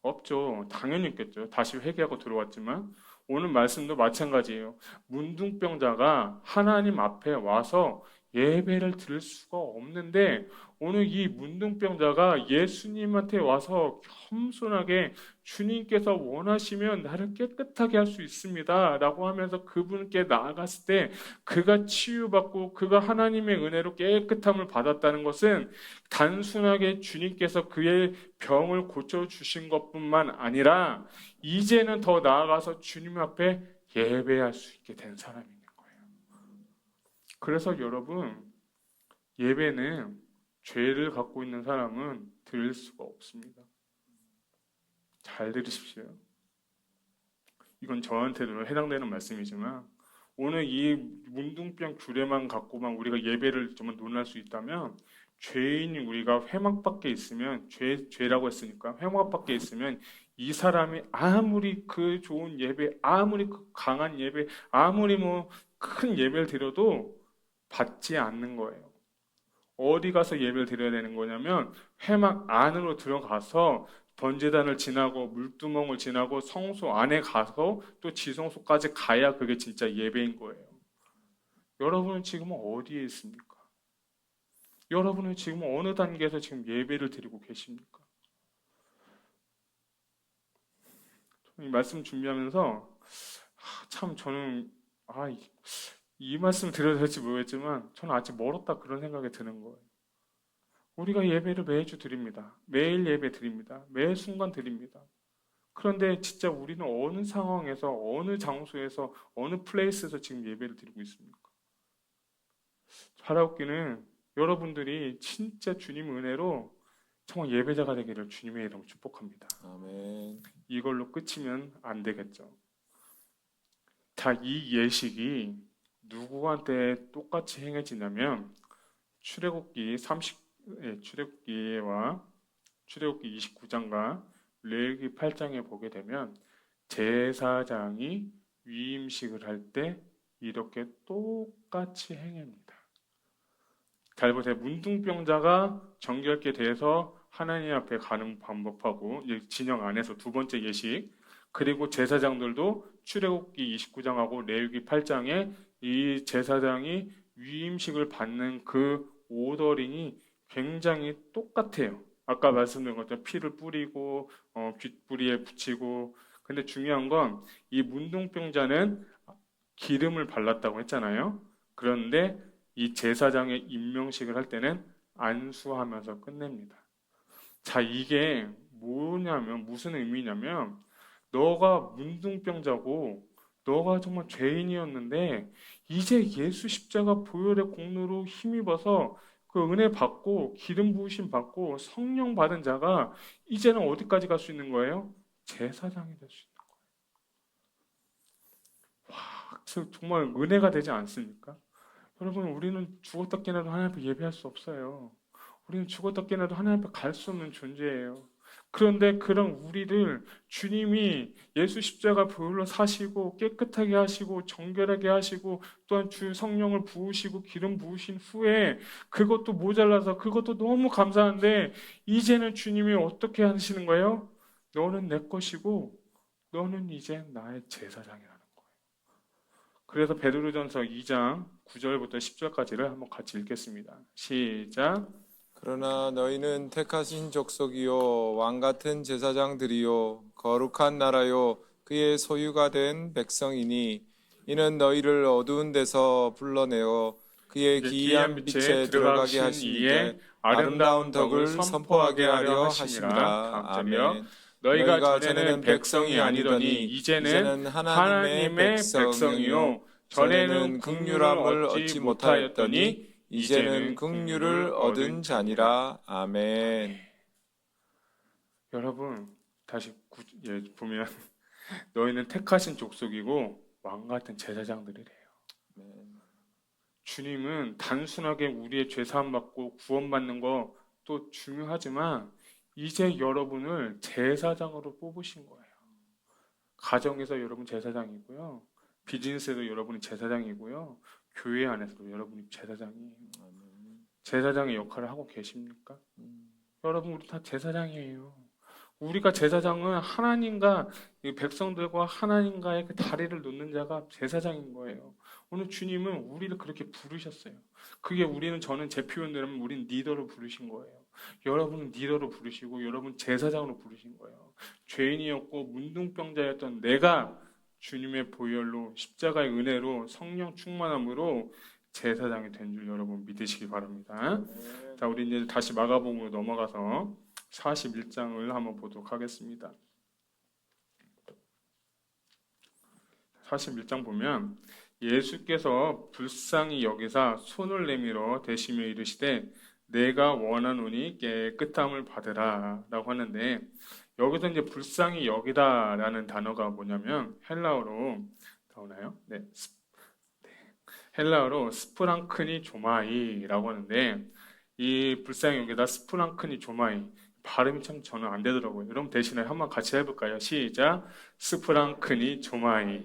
없죠. 당연히 있겠죠. 다시 회개하고 들어왔지만 오늘 말씀도 마찬가지예요. 문둥병자가 하나님 앞에 와서 예배를 드릴 수가 없는데 오늘 이 문둥병자가 예수님한테 와서 겸손하게 주님께서 원하시면 나를 깨끗하게 할 수 있습니다 라고 하면서 그분께 나아갔을 때 그가 치유받고 그가 하나님의 은혜로 깨끗함을 받았다는 것은 단순하게 주님께서 그의 병을 고쳐주신 것뿐만 아니라 이제는 더 나아가서 주님 앞에 예배할 수 있게 된 사람이 있는 거예요. 그래서 여러분 예배는 죄를 갖고 있는 사람은 드릴 수가 없습니다. 잘 들으십시오. 이건 저한테도 해당되는 말씀이지만 오늘 이 문둥병 규례만 갖고만 우리가 예배를 정말 논할 수 있다면 죄인이 우리가 회막밖에 있으면 죄라고 했으니까 회막밖에 있으면 이 사람이 아무리 그 좋은 예배, 아무리 그 강한 예배, 아무리 뭐 큰 예배를 드려도 받지 않는 거예요. 어디 가서 예배를 드려야 되는 거냐면 회막 안으로 들어가서 번제단을 지나고 물두멍을 지나고 성소 안에 가서 또 지성소까지 가야 그게 진짜 예배인 거예요. 여러분은 지금 어디에 있습니까? 여러분은 지금 어느 단계에서 지금 예배를 드리고 계십니까? 이 말씀 준비하면서 참 저는 이 말씀 드려도 될지 모르겠지만 저는 아직 멀었다 그런 생각이 드는 거예요. 우리가 예배를 매주 드립니다. 매일 예배 드립니다. 매 순간 드립니다. 그런데 진짜 우리는 어느 상황에서 어느 장소에서 어느 플레이스에서 지금 예배를 드리고 있습니까? 바라옵기는 여러분들이 진짜 주님 은혜로 정말 예배자가 되기를 주님의 이름으로 축복합니다. 아멘. 이걸로 끝이면 안 되겠죠. 자, 이 예식이 누구한테 똑같이 행해지냐면 출애굽기 30 출애굽기와 출애굽기 29장과 레위기 8장에 보게 되면 제사장이 위임식을 할 때 이렇게 똑같이 행합니다. 잘 보세요. 문둥병자가 정결케 돼서 하나님 앞에 가는 반복하고 진영 안에서 두 번째 예식, 그리고 제사장들도 출애굽기 29장하고 레위기 8장에 이 제사장이 위임식을 받는 그 오더링이 굉장히 똑같아요. 아까 말씀드린 것처럼 피를 뿌리고 귓부리에 붙이고. 근데 중요한 건 이 문둥병자는 기름을 발랐다고 했잖아요. 그런데 이 제사장의 임명식을 할 때는 안수하면서 끝냅니다. 자, 이게 뭐냐면 무슨 의미냐면 너가 문둥병자고 너가 정말 죄인이었는데 이제 예수 십자가 보혈의 공로로 힘입어서 그 은혜 받고 기름 부으심 받고 성령 받은 자가 이제는 어디까지 갈 수 있는 거예요? 제사장이 될 수 있는 거예요. 정말 은혜가 되지 않습니까? 여러분, 우리는 죽었다 깨나도 하나님 앞에 예배할 수 없어요. 우리는 죽었다 깨나도 하나님 앞에 갈 수 없는 존재예요. 그런데 그런 우리를 주님이 예수 십자가 보혈로 사시고 깨끗하게 하시고 정결하게 하시고 또한 주 성령을 부으시고 기름 부으신 후에 그것도 모자라서 그것도 너무 감사한데 이제는 주님이 어떻게 하시는 거예요? 너는 내 것이고 너는 이제 나의 제사장이라는 거예요. 그래서 베드로전서 2장 9절부터 10절까지를 한번 같이 읽겠습니다. 시작. 그러나 너희는 택하신 족속이요 왕 같은 제사장들이요 거룩한 나라요 그의 소유가 된 백성이니 이는 너희를 어두운 데서 불러내어 그의 기이한 빛에 들어가게 하신 이에 아름다운 덕을 선포하게 하려 하심이라. 아멘. 너희가 전에는 백성이 아니더니 이제는 하나님의 백성이요 전에는 긍휼함을 얻지 못하였더니 이제는 긍휼을 얻은 자니라. 아멘. 여러분 다시 보면 너희는 택하신 족속이고 왕 같은 제사장들이래요. 주님은 단순하게 우리의 죄 사함 받고 구원받는 거 또 중요하지만 이제 여러분을 제사장으로 뽑으신 거예요. 가정에서 여러분 제사장이고요. 비즈니스에도 여러분이 제사장이고요. 교회 안에서도 여러분이 제사장이에요. 제사장의 역할을 하고 계십니까? 여러분 우리 다 제사장이에요. 우리가 제사장은 하나님과 백성들과 하나님과의 그 다리를 놓는 자가 제사장인 거예요. 오늘 주님은 우리를 그렇게 부르셨어요. 그게 저는 제 표현대로는 우린 리더로 부르신 거예요. 여러분은 리더로 부르시고 여러분 제사장으로 부르신 거예요. 죄인이었고 문둥병자였던 내가 주님의 보혈로 십자가의 은혜로 성령 충만함으로 제사장이 된 줄 여러분 믿으시기 바랍니다. 자, 우리 이제 다시 마가복음으로 넘어가서 41장을 한번 보도록 하겠습니다. 41장 보면 예수께서 불쌍히 여기사 손을 내밀어 대시며 이르시되 내가 원하노니 깨끗함을 받으라 라고 하는데 여기서 이제 불쌍히 여기다 라는 단어가 뭐냐면 헬라어로 나오나요? 네, 헬라어로 스프랑크니 조마이라고 하는데 이 불쌍히 여기다 스프랑크니 조마이 발음이 참 저는 안 되더라고요. 여러분 대신에 한번 같이 해볼까요? 시작. 스프랑크니 조마이.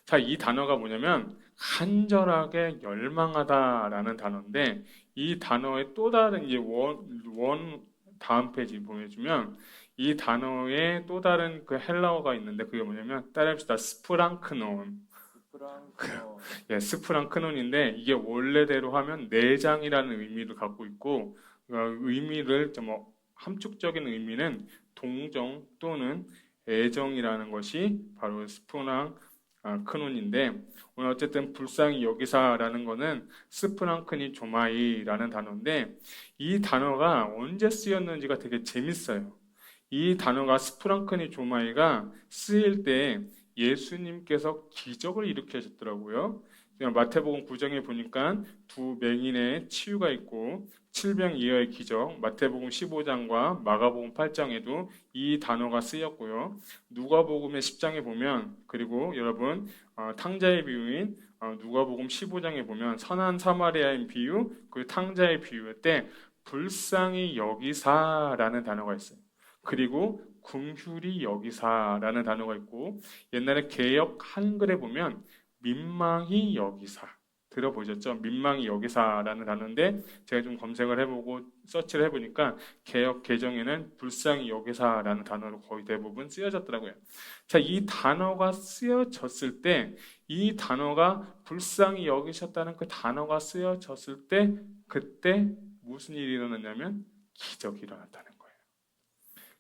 자, 이 단어가 뭐냐면 간절하게 열망하다라는 단어인데 이 단어의 또 다른 이제 원 다음 페이지 보여주면 이 단어의 또 다른 그 헬라어가 있는데 그게 뭐냐면 따라합시다. 스프랑크논. 프랑크노. 예, 스프랑크논인데 이게 원래대로 하면 내장이라는 의미를 갖고 있고 의미를 좀 함축적인 의미는 동정 또는 애정이라는 것이 바로 스프랑크논인데 오늘 어쨌든 불쌍히 여기사라는 거는 스프랑크니 조마이라는 단어인데 이 단어가 언제 쓰였는지가 되게 재밌어요. 이 단어가 스프랑크니 조마이가 쓰일 때 예수님께서 기적을 일으키셨더라고요. 마태복음 9장에 보니까 두 맹인의 치유가 있고 칠병이어의 기적, 마태복음 15장과 마가복음 8장에도 이 단어가 쓰였고요. 누가복음의 10장에 보면 그리고 여러분 탕자의 비유인 누가복음 15장에 보면 선한 사마리아인 비유, 그 탕자의 비유 때 불쌍히 여기사라는 단어가 있어요. 그리고 궁휼히 여기사라는 단어가 있고 옛날에 개역 한글에 보면 민망히 여기사 들어보셨죠? 민망히 여기사라는 단어인데 제가 좀 검색을 해보고 서치를 해보니까 개역 개정에는 불쌍히 여기사라는 단어로 거의 대부분 쓰여졌더라고요. 자, 이 단어가 쓰여졌을 때 이 단어가 불쌍히 여기셨다는 그 단어가 쓰여졌을 때 그때 무슨 일이 일어났냐면 기적이 일어났다는 거예요.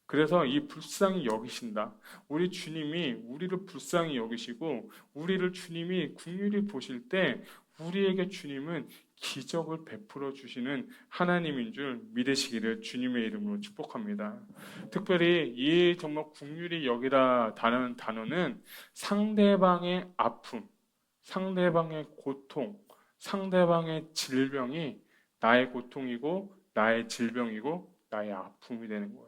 그래서 이 불쌍히 여기신다. 우리 주님이 우리를 불쌍히 여기시고 우리를 주님이 긍휼히 보실 때 우리에게 주님은 기적을 베풀어 주시는 하나님인 줄 믿으시기를 주님의 이름으로 축복합니다. 특별히 이 정말 긍휼히 여기다라는 단어는 상대방의 아픔, 상대방의 고통, 상대방의 질병이 나의 고통이고 나의 질병이고 나의 아픔이 되는 거예요.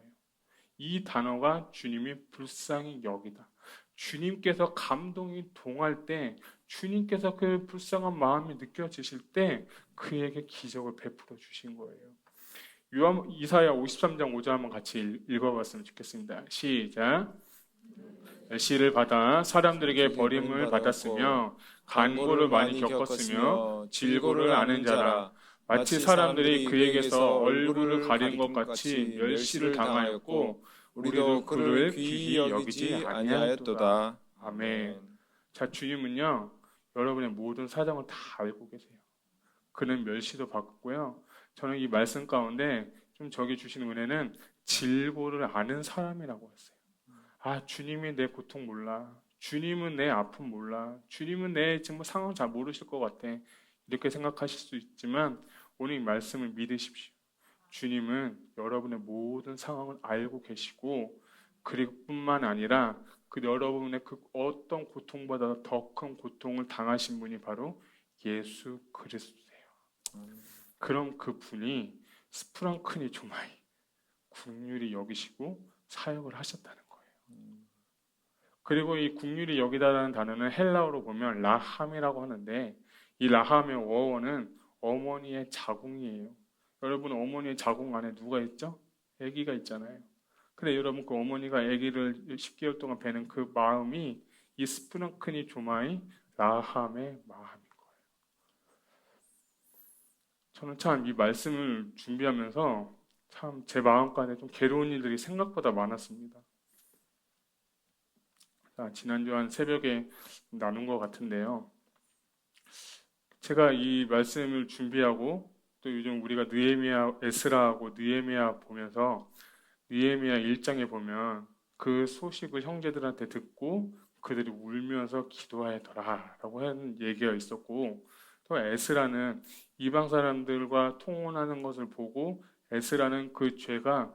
이 단어가 주님이 불쌍히 여기다. 주님께서 감동이 동할 때, 주님께서 그 불쌍한 마음이 느껴지실 때 그에게 기적을 베풀어 주신 거예요. 이사야 53장 5절 한번 같이 읽어봤으면 좋겠습니다. 시작. 씨를 받아 사람들에게 버림을 받았으며 간고를 많이 겪었으며 질고를 아는 자라 마치 사람들이 그에게서 얼굴을 가리는 것 같이 멸시를 당하였고 우리도 그를 귀히 여기지 아니하였도다. 아멘. 자, 주님은요 여러분의 모든 사정을 다 알고 계세요. 그는 멸시도 받고요. 저는 이 말씀 가운데 좀 저기 주신 은혜는 질고를 아는 사람이라고 했어요. 아, 주님이 내 고통 몰라. 주님은 내 아픔 몰라. 주님은 내 정말 상황 잘 모르실 것 같아. 이렇게 생각하실 수 있지만 오늘 이 말씀을 믿으십시오. 주님은 여러분의 모든 상황을 알고 계시고 그리고 뿐만 아니라 그 여러분의 그 어떤 고통보다 더 큰 고통을 당하신 분이 바로 예수 그리스도세요. 그럼 그 분이 스프랑크니 조마이 긍휼히 여기시고 사역을 하셨다는 거예요. 그리고 이 긍휼히 여기다라는 단어는 헬라어로 보면 라함이라고 하는데 이 라함의 어원은 어머니의 자궁이에요. 여러분 어머니의 자궁 안에 누가 있죠? 아기가 있잖아요. 근데 여러분 그 어머니가 아기를 10개월 동안 베는 그 마음이 이 스프랑크니 조마이 라함의 마음인 거예요. 저는 참 이 말씀을 준비하면서 참 제 마음간에 좀 괴로운 일들이 생각보다 많았습니다. 지난주 한 새벽에 나눈 것 같은데요. 제가 이 말씀을 준비하고 또 요즘 우리가 느헤미야, 에스라하고 느헤미야 보면서 느헤미야 1장에 보면 그 소식을 형제들한테 듣고 그들이 울면서 기도하더라라고 하는 얘기가 있었고 또 에스라는 이방 사람들과 통혼하는 것을 보고 에스라는 그 죄가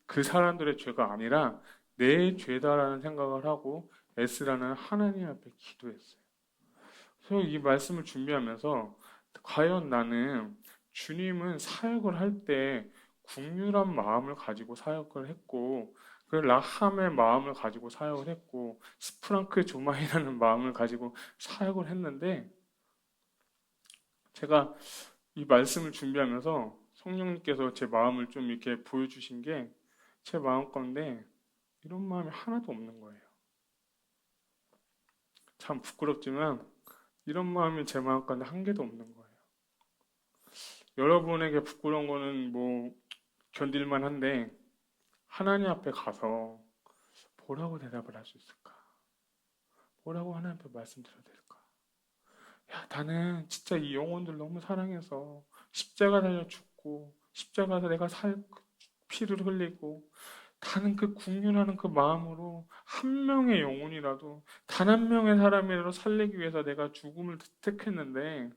그 사람들의 죄가 아니라 내 죄다라는 생각을 하고 에스라는 하나님 앞에 기도했어요. 그래서 이 말씀을 준비하면서 과연 나는 주님은 사역을 할 때 국률한 마음을 가지고 사역을 했고 그 라함의 마음을 가지고 사역을 했고 스프랑크 조마이라는 마음을 가지고 사역을 했는데 제가 이 말씀을 준비하면서 성령님께서 제 마음을 좀 이렇게 보여주신 게 제 마음 가운데 이런 마음이 하나도 없는 거예요. 참 부끄럽지만 이런 마음이 제 마음 가운데 한 개도 없는 거예요. 여러분에게 부끄러운 거는 뭐 견딜만 한데 하나님 앞에 가서 뭐라고 대답을 할 수 있을까? 뭐라고 하나님 앞에 말씀드려야 될까? 야, 나는 진짜 이 영혼들 너무 사랑해서 십자가 달려 죽고 십자가에서 내가 피를 흘리고 나는 그 국률하는 그 마음으로 한 명의 영혼이라도 단 한 명의 사람이라도 살리기 위해서 내가 죽음을 택했는데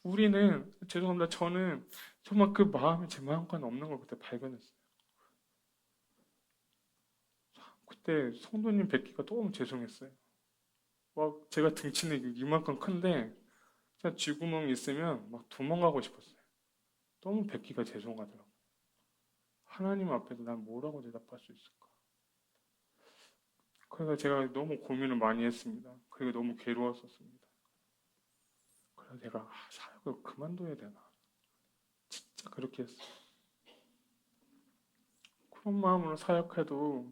우리는 죄송합니다. 저는 정말 그 마음이 제 마음과는 없는 걸 그때 발견했어요. 그때 성도님 뵙기가 너무 죄송했어요. 막 제가 등치는 이만큼 큰데 그냥 쥐구멍 있으면 막 도망가고 싶었어요. 너무 뵙기가 죄송하더라고요. 하나님 앞에서 난 뭐라고 대답할 수 있을까? 그래서 제가 너무 고민을 많이 했습니다. 그리고 너무 괴로웠었습니다. 그래서 제가 사역을 그만둬야 되나? 진짜 그렇게 했어요. 그런 마음으로 사역해도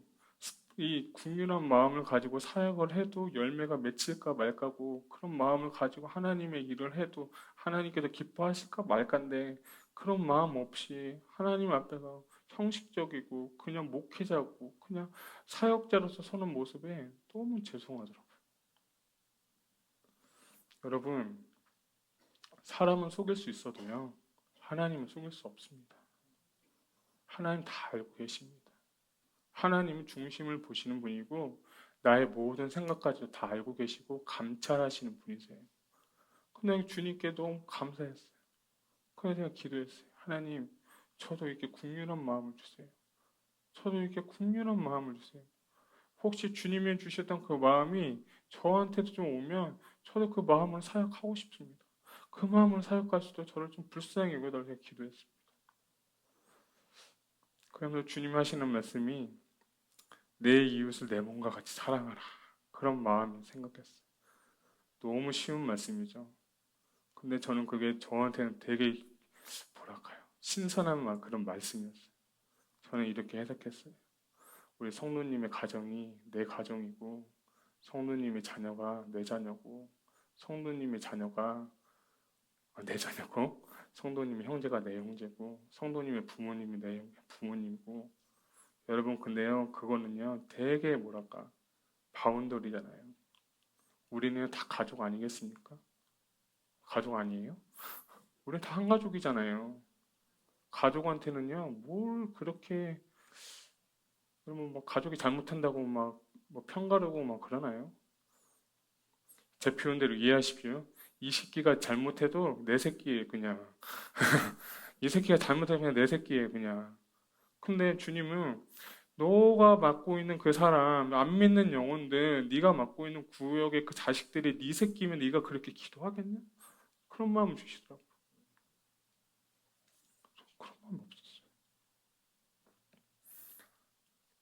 이 국률한 마음을 가지고 사역을 해도 열매가 맺힐까 말까고 그런 마음을 가지고 하나님의 일을 해도 하나님께서 기뻐하실까 말까인데 그런 마음 없이 하나님 앞에서 형식적이고 그냥 목회자고 그냥 사역자로서 서는 모습에 너무 죄송하더라고요. 여러분, 사람은 속일 수 있어도요, 하나님은 속일 수 없습니다. 하나님 다 알고 계십니다. 하나님은 중심을 보시는 분이고 나의 모든 생각까지도 다 알고 계시고 감찰하시는 분이세요. 근데 주님께 너무 감사했어요. 그래서 제가 기도했어요. 하나님, 저도 이렇게 국률한 마음을 주세요. 저도 이렇게 국률한 마음을 주세요. 혹시 주님이 주셨던 그 마음이 저한테도 좀 오면 저도 그 마음을 사역하고 싶습니다. 그 마음을 사역할 수도 저를 좀 불쌍히 여겨달라고 제가 기도했습니다. 그러면서 주님 하시는 말씀이 내 이웃을 내 몸과 같이 사랑하라. 그런 마음이 생각했어요. 너무 쉬운 말씀이죠. 근데 저는 그게 저한테는 되게 뭐랄까요. 신선한 그런 말씀이었어요. 저는 이렇게 해석했어요. 우리 성도님의 가정이 내 가정이고 성도님의 자녀가 내 자녀고 성도님의 자녀가 내 자녀고 성도님의 형제가 내 형제고 성도님의 부모님이 내 부모님이고 여러분 근데요 그거는요 되게 뭐랄까 바운더리잖아요. 우리는 다 가족 아니겠습니까? 가족 아니에요? 우리 다 한 가족이잖아요. 가족한테는요 뭘 그렇게 그러면 뭐 가족이 잘못한다고 막 뭐 편가르고 막 그러나요? 제 표현대로 이해하십시오. 이 새끼가 잘못해도 내 새끼예요 그냥. 이 새끼가 잘못해도 그냥 내 새끼예요 그냥. 근데 주님은 너가 맡고 있는 그 사람, 안 믿는 영혼들, 네가 맡고 있는 구역의 그 자식들이 네 새끼면 네가 그렇게 기도하겠냐? 그런 마음을 주시더라고. 그런 마음 없었어요.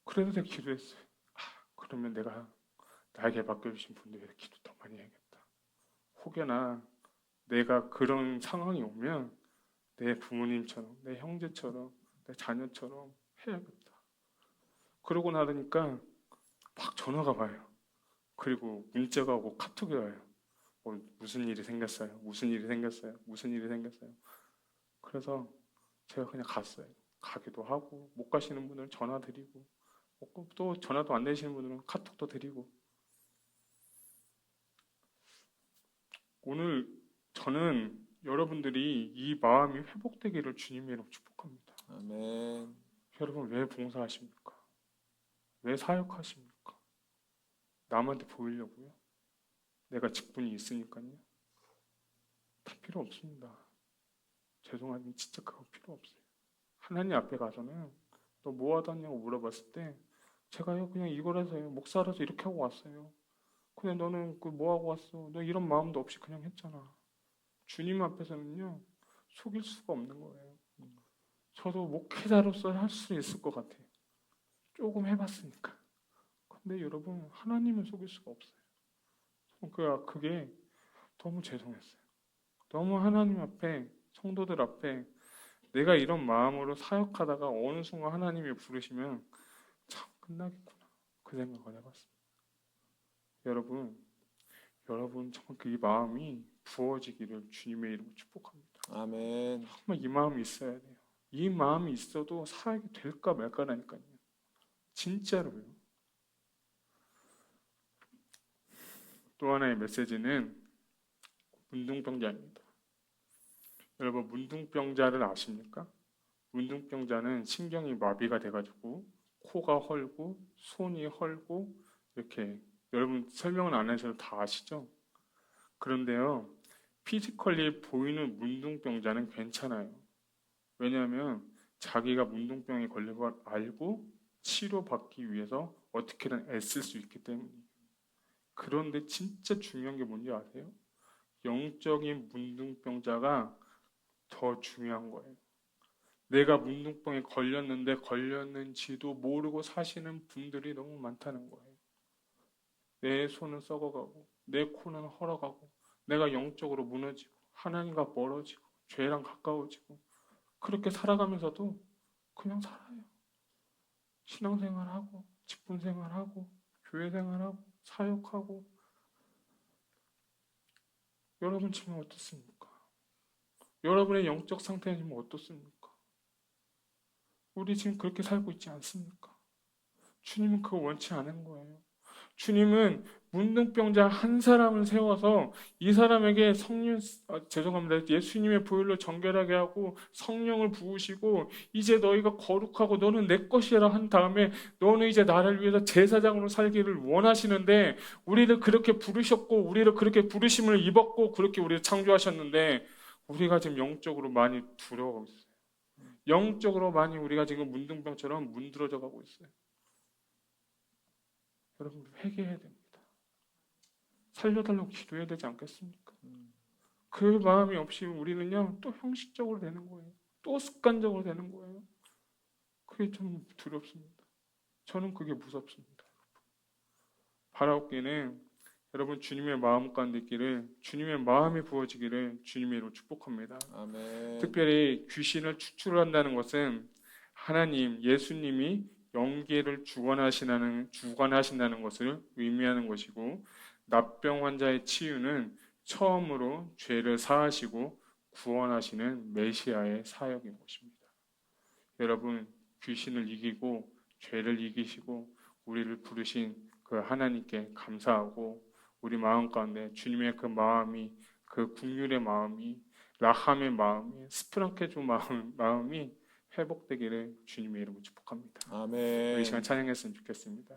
그래서 제가 기도했어요. 그러면 내가 나에게 맡겨주신 분들에게 기도 더 많이 해야겠다. 혹여나 내가 그런 상황이 오면 내 부모님처럼, 내 형제처럼, 내 자녀처럼 해야겠다. 그러고 나니까 막 전화가 와요. 그리고 문자가 오고 카톡이 와요. 무슨 일이 생겼어요? 무슨 일이 생겼어요? 무슨 일이 생겼어요? 그래서 제가 그냥 갔어요. 가기도 하고 못 가시는 분들은 전화 드리고 또 전화도 안 되시는 분들은 카톡도 드리고 오늘 저는 여러분들이 이 마음이 회복되기를 주님의 이름 축복합니다. 아멘. 여러분 왜 봉사하십니까? 왜 사역하십니까? 남한테 보이려고요? 내가 직분이 있으니까요? 다 필요 없습니다. 죄송하지만 진짜 그거 필요 없어요. 하나님 앞에 가서는 너 뭐 하다 냐고 물어봤을 때 제가요 그냥 이걸 해서요 목사라서 이렇게 하고 왔어요. 근데 너는 그 뭐 하고 왔어? 너 이런 마음도 없이 그냥 했잖아. 주님 앞에서는요 속일 수가 없는 거예요. 저도 목회자로서 할 수 있을 것 같아요. 조금 해봤으니까. 근데 여러분 하나님은 속일 수가 없어요. 그게 너무 죄송했어요. 너무 하나님 앞에, 성도들 앞에 내가 이런 마음으로 사역하다가 어느 순간 하나님이 부르시면 참 끝나겠구나. 그 생각을 해봤습니다. 여러분 정말 그 이 마음이 부어지기를 주님의 이름으로 축복합니다. 아멘. 정말 이 마음이 있어야 돼요. 이 마음이 있어도 사역이 될까 말까라니까요. 진짜로요. 또 하나의 메시지는 문둥병자입니다. 여러분 문둥병자를 아십니까? 문둥병자는 신경이 마비가 돼가지고 코가 헐고 손이 헐고 이렇게 여러분 설명은 안 해서 다 아시죠? 그런데요 피지컬리 보이는 문둥병자는 괜찮아요. 왜냐하면 자기가 문둥병에 걸린 걸 알고 치료받기 위해서 어떻게든 애쓸 수 있기 때문이에요. 그런데 진짜 중요한 게 뭔지 아세요? 영적인 문둥병자가 더 중요한 거예요. 내가 문둥병에 걸렸는데 걸렸는지도 모르고 사시는 분들이 너무 많다는 거예요. 내 손은 썩어가고 내 코는 헐어가고 내가 영적으로 무너지고 하나님과 멀어지고 죄랑 가까워지고 그렇게 살아가면서도 그냥 살아요. 신앙생활하고 직분생활하고 교회생활하고 사역하고 여러분 지금 어떻습니까? 여러분의 영적 상태는 지금 어떻습니까? 우리 지금 그렇게 살고 있지 않습니까? 주님은 그거 원치 않은 거예요. 주님은 문둥병자 한 사람을 세워서 이 사람에게 죄송합니다. 예수님의 보혈로 정결하게 하고 성령을 부으시고 이제 너희가 거룩하고 너는 내 것이라 한 다음에 너는 이제 나를 위해서 제사장으로 살기를 원하시는데 우리를 그렇게 부르셨고 우리를 그렇게 부르심을 입었고 그렇게 우리를 창조하셨는데 우리가 지금 영적으로 많이 두려워하고 있어요. 영적으로 많이 우리가 지금 문둥병처럼 문드러져 가고 있어요. 여러분 회개해야 됩니다. 살려달라고 기도해야 되지 않겠습니까? 그 마음이 없이 우리는요 또 형식적으로 되는 거예요. 또 습관적으로 되는 거예요. 그게 좀 두렵습니다. 저는 그게 무섭습니다. 바라옵기는 여러분 주님의 마음 가운데 있기를 주님의 마음이 부어지기를 주님의 이름으로 축복합니다. 아멘. 특별히 귀신을 추출한다는 것은 하나님, 예수님이 영계를 주관하신다는 것을 의미하는 것이고 납병 환자의 치유는 처음으로 죄를 사하시고 구원하시는 메시아의 사역인 것입니다. 여러분 귀신을 이기고 죄를 이기시고 우리를 부르신 그 하나님께 감사하고 우리 마음 가운데 주님의 그 마음이 그 긍휼의 마음이 라함의 마음이 스프랑케조 마음이 회복되기를 주님의 이름으로 축복합니다. 우리 이 시간 아멘. 찬양했으면 좋겠습니다.